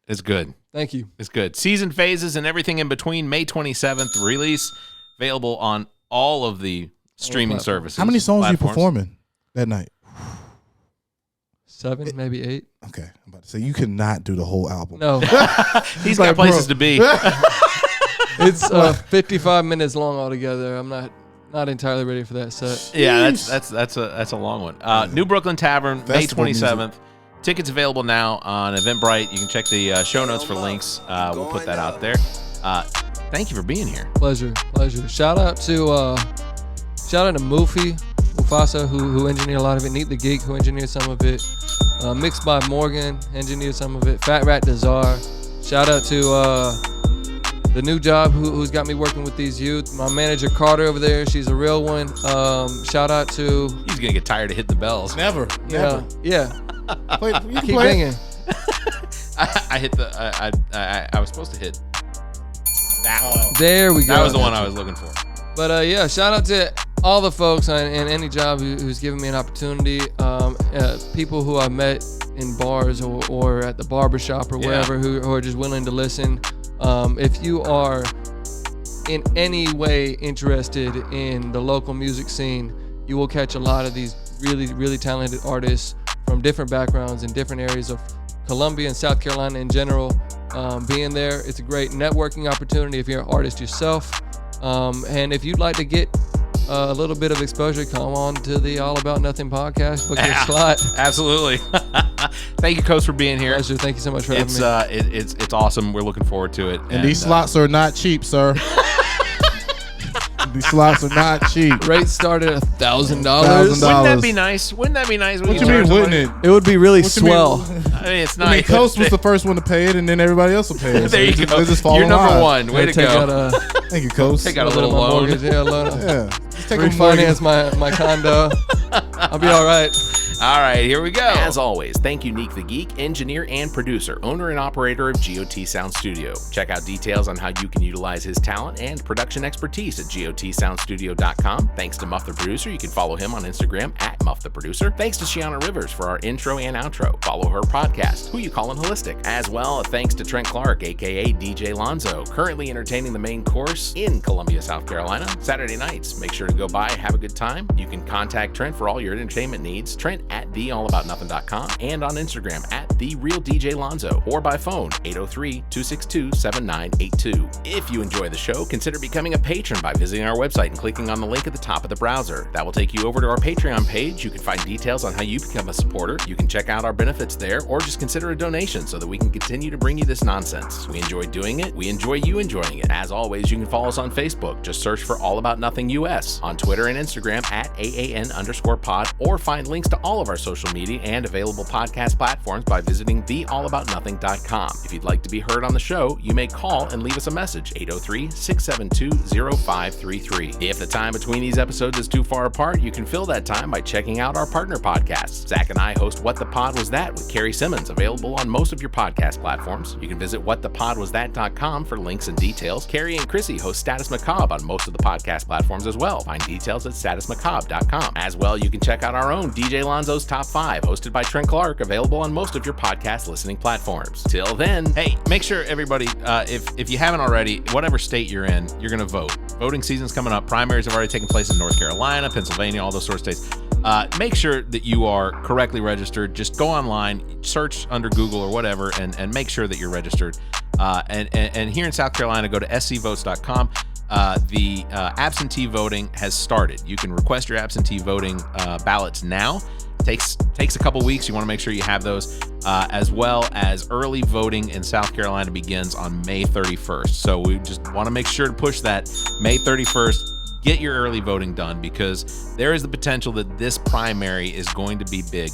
It's good. Thank you. It's good. Season phases and everything in between. May 27th release, available on all of the streaming platforms. services. How many songs are you platforms. performing that night? 7, maybe 8. Okay, I'm about to say you could not do the whole album. No, He's Like, got places bro. to be. it's 55 minutes long altogether. I'm not entirely ready for that set. Yeah, that's a long one. New Brooklyn Tavern, Festival May 27th. Tickets available now on Eventbrite. You can check the show notes for links. We'll put that out there. Thank you for being here. Pleasure. Shout out to Mufasa who engineered a lot of it. Neat the Geek who engineered some of it. Mixed by Morgan engineered some of it. Fat Rat Dazar. Shout out to the new job who's got me working with these youth. My manager Carter over there, she's a real one. Shout out to He's gonna get tired of hitting the bells. Never. yeah. Play, you can Keep play it. banging. I hit the. I was supposed to hit that one. There we go. That was the one I was looking for. But yeah, shout out to all the folks in any job who's given me an opportunity. People who I met in bars or at the barbershop or wherever who are just willing to listen. If you are in any way interested in the local music scene, you will catch a lot of these really, really talented artists from different backgrounds in different areas of Columbia and South Carolina in general. Being there, it's a great networking opportunity if you're an artist yourself. And if you'd like to get a little bit of exposure, come on to the All About Nothing podcast. Book your slot. Absolutely. Thank you, Coach, for being here. Pleasure. Thank you so much for having me. It's awesome. We're looking forward to it. And these slots are not cheap, sir. These slots are not cheap. Rates start at $1,000. $1,000. Wouldn't that be nice? Wouldn't that be nice? What you mean, wouldn't it? It would be really What you mean? swell. I mean, it's I nice. mean, Coast was the first one to pay it, and then everybody else will pay it. There you go. They just fall You're in number line. one. Way to Take out go. Thank you, Coast. Take out a my little loan. mortgage. Yeah, loan. Yeah. Just take a mortgage. Refinance my condo. I'll be all right. All right, here we go. As always, thank you, Neek the Geek, engineer and producer, owner and operator of GOT Sound Studio. Check out details on how you can utilize his talent and production expertise at gotsoundstudio.com. Thanks to Muff the Producer. You can follow him on Instagram at Muff the Producer. Thanks to Shiana Rivers for our intro and outro. Follow her podcast, Who You Callin' Holistic. As well, thanks to Trent Clark, aka DJ Lonzo, currently entertaining the main course in Columbia, South Carolina. Saturday nights, make sure to go by, have a good time. You can contact Trent for all your entertainment needs. Trent at theallaboutnothing.com and on Instagram at TheRealDJLonzo or by phone 803-262-7982. If you enjoy the show, consider becoming a patron by visiting our website and clicking on the link at the top of the browser. That will take you over to our Patreon page. You can find details on how you become a supporter. You can check out our benefits there or just consider a donation so that we can continue to bring you this nonsense. We enjoy doing it. We enjoy you enjoying it. As always, you can follow us on Facebook. Just search for All About Nothing US, on Twitter and Instagram at AAN_pod, or find links to all of our social media and available podcast platforms by visiting theallaboutnothing.com. If you'd like to be heard on the show, you may call and leave us a message, 803-672-0533. If the time between these episodes is too far apart, you can fill that time by checking out our partner podcasts. Zach and I host What the Pod Was That with Carrie Simmons, available on most of your podcast platforms. You can visit whatthepodwasthat.com for links and details. Carrie and Chrissy host Status Macabre on most of the podcast platforms as well. Find details at statusmacabre.com. As well, you can check out our own DJ Lonzo's Top 5, hosted by Trent Clark, available on most of your podcast listening platforms. Till then, hey, make sure everybody, if you haven't already, whatever state you're in, you're going to vote. Voting season's coming up. Primaries have already taken place in North Carolina, Pennsylvania, all those sort of states. Make sure that you are correctly registered. Just go online, search under Google or whatever, and make sure that you're registered. And here in South Carolina, go to scvotes.com. The absentee voting has started. You can request your absentee voting ballots now. Takes a couple weeks. You want to make sure you have those, as well as early voting in South Carolina begins on May 31st. So we just want to make sure to push that May 31st. Get your early voting done, because there is the potential that this primary is going to be big.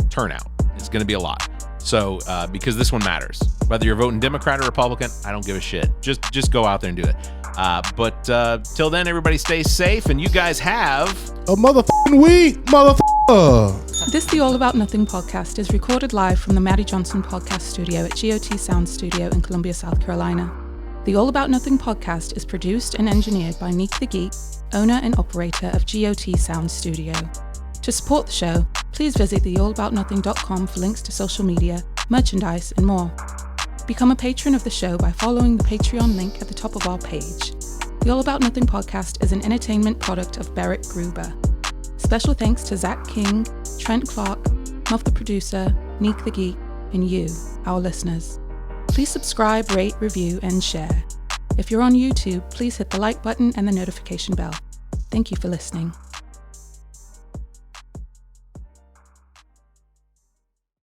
Turnout. It's going to be a lot. So because this one matters. Whether you're voting Democrat or Republican, I don't give a shit. Just go out there and do it. But till then, everybody stay safe, and you guys have a motherfucking week, motherfucker. This The All About Nothing podcast is recorded live from the Maddie Johnson podcast studio at GOT Sound Studio in Columbia, South Carolina. The All About Nothing podcast is produced and engineered by Neek the Geek, owner and operator of GOT Sound Studio. To support the show, please visit theallaboutnothing.com for links to social media, merchandise, and more. Become a patron of the show by following the Patreon link at the top of our page. The All About Nothing podcast is an entertainment product of Barrett Gruber. Special thanks to Zach King, Trent Clark, Muff the Producer, Neek the Geek, and you, our listeners. Please subscribe, rate, review, and share. If you're on YouTube, please hit the like button and the notification bell. Thank you for listening.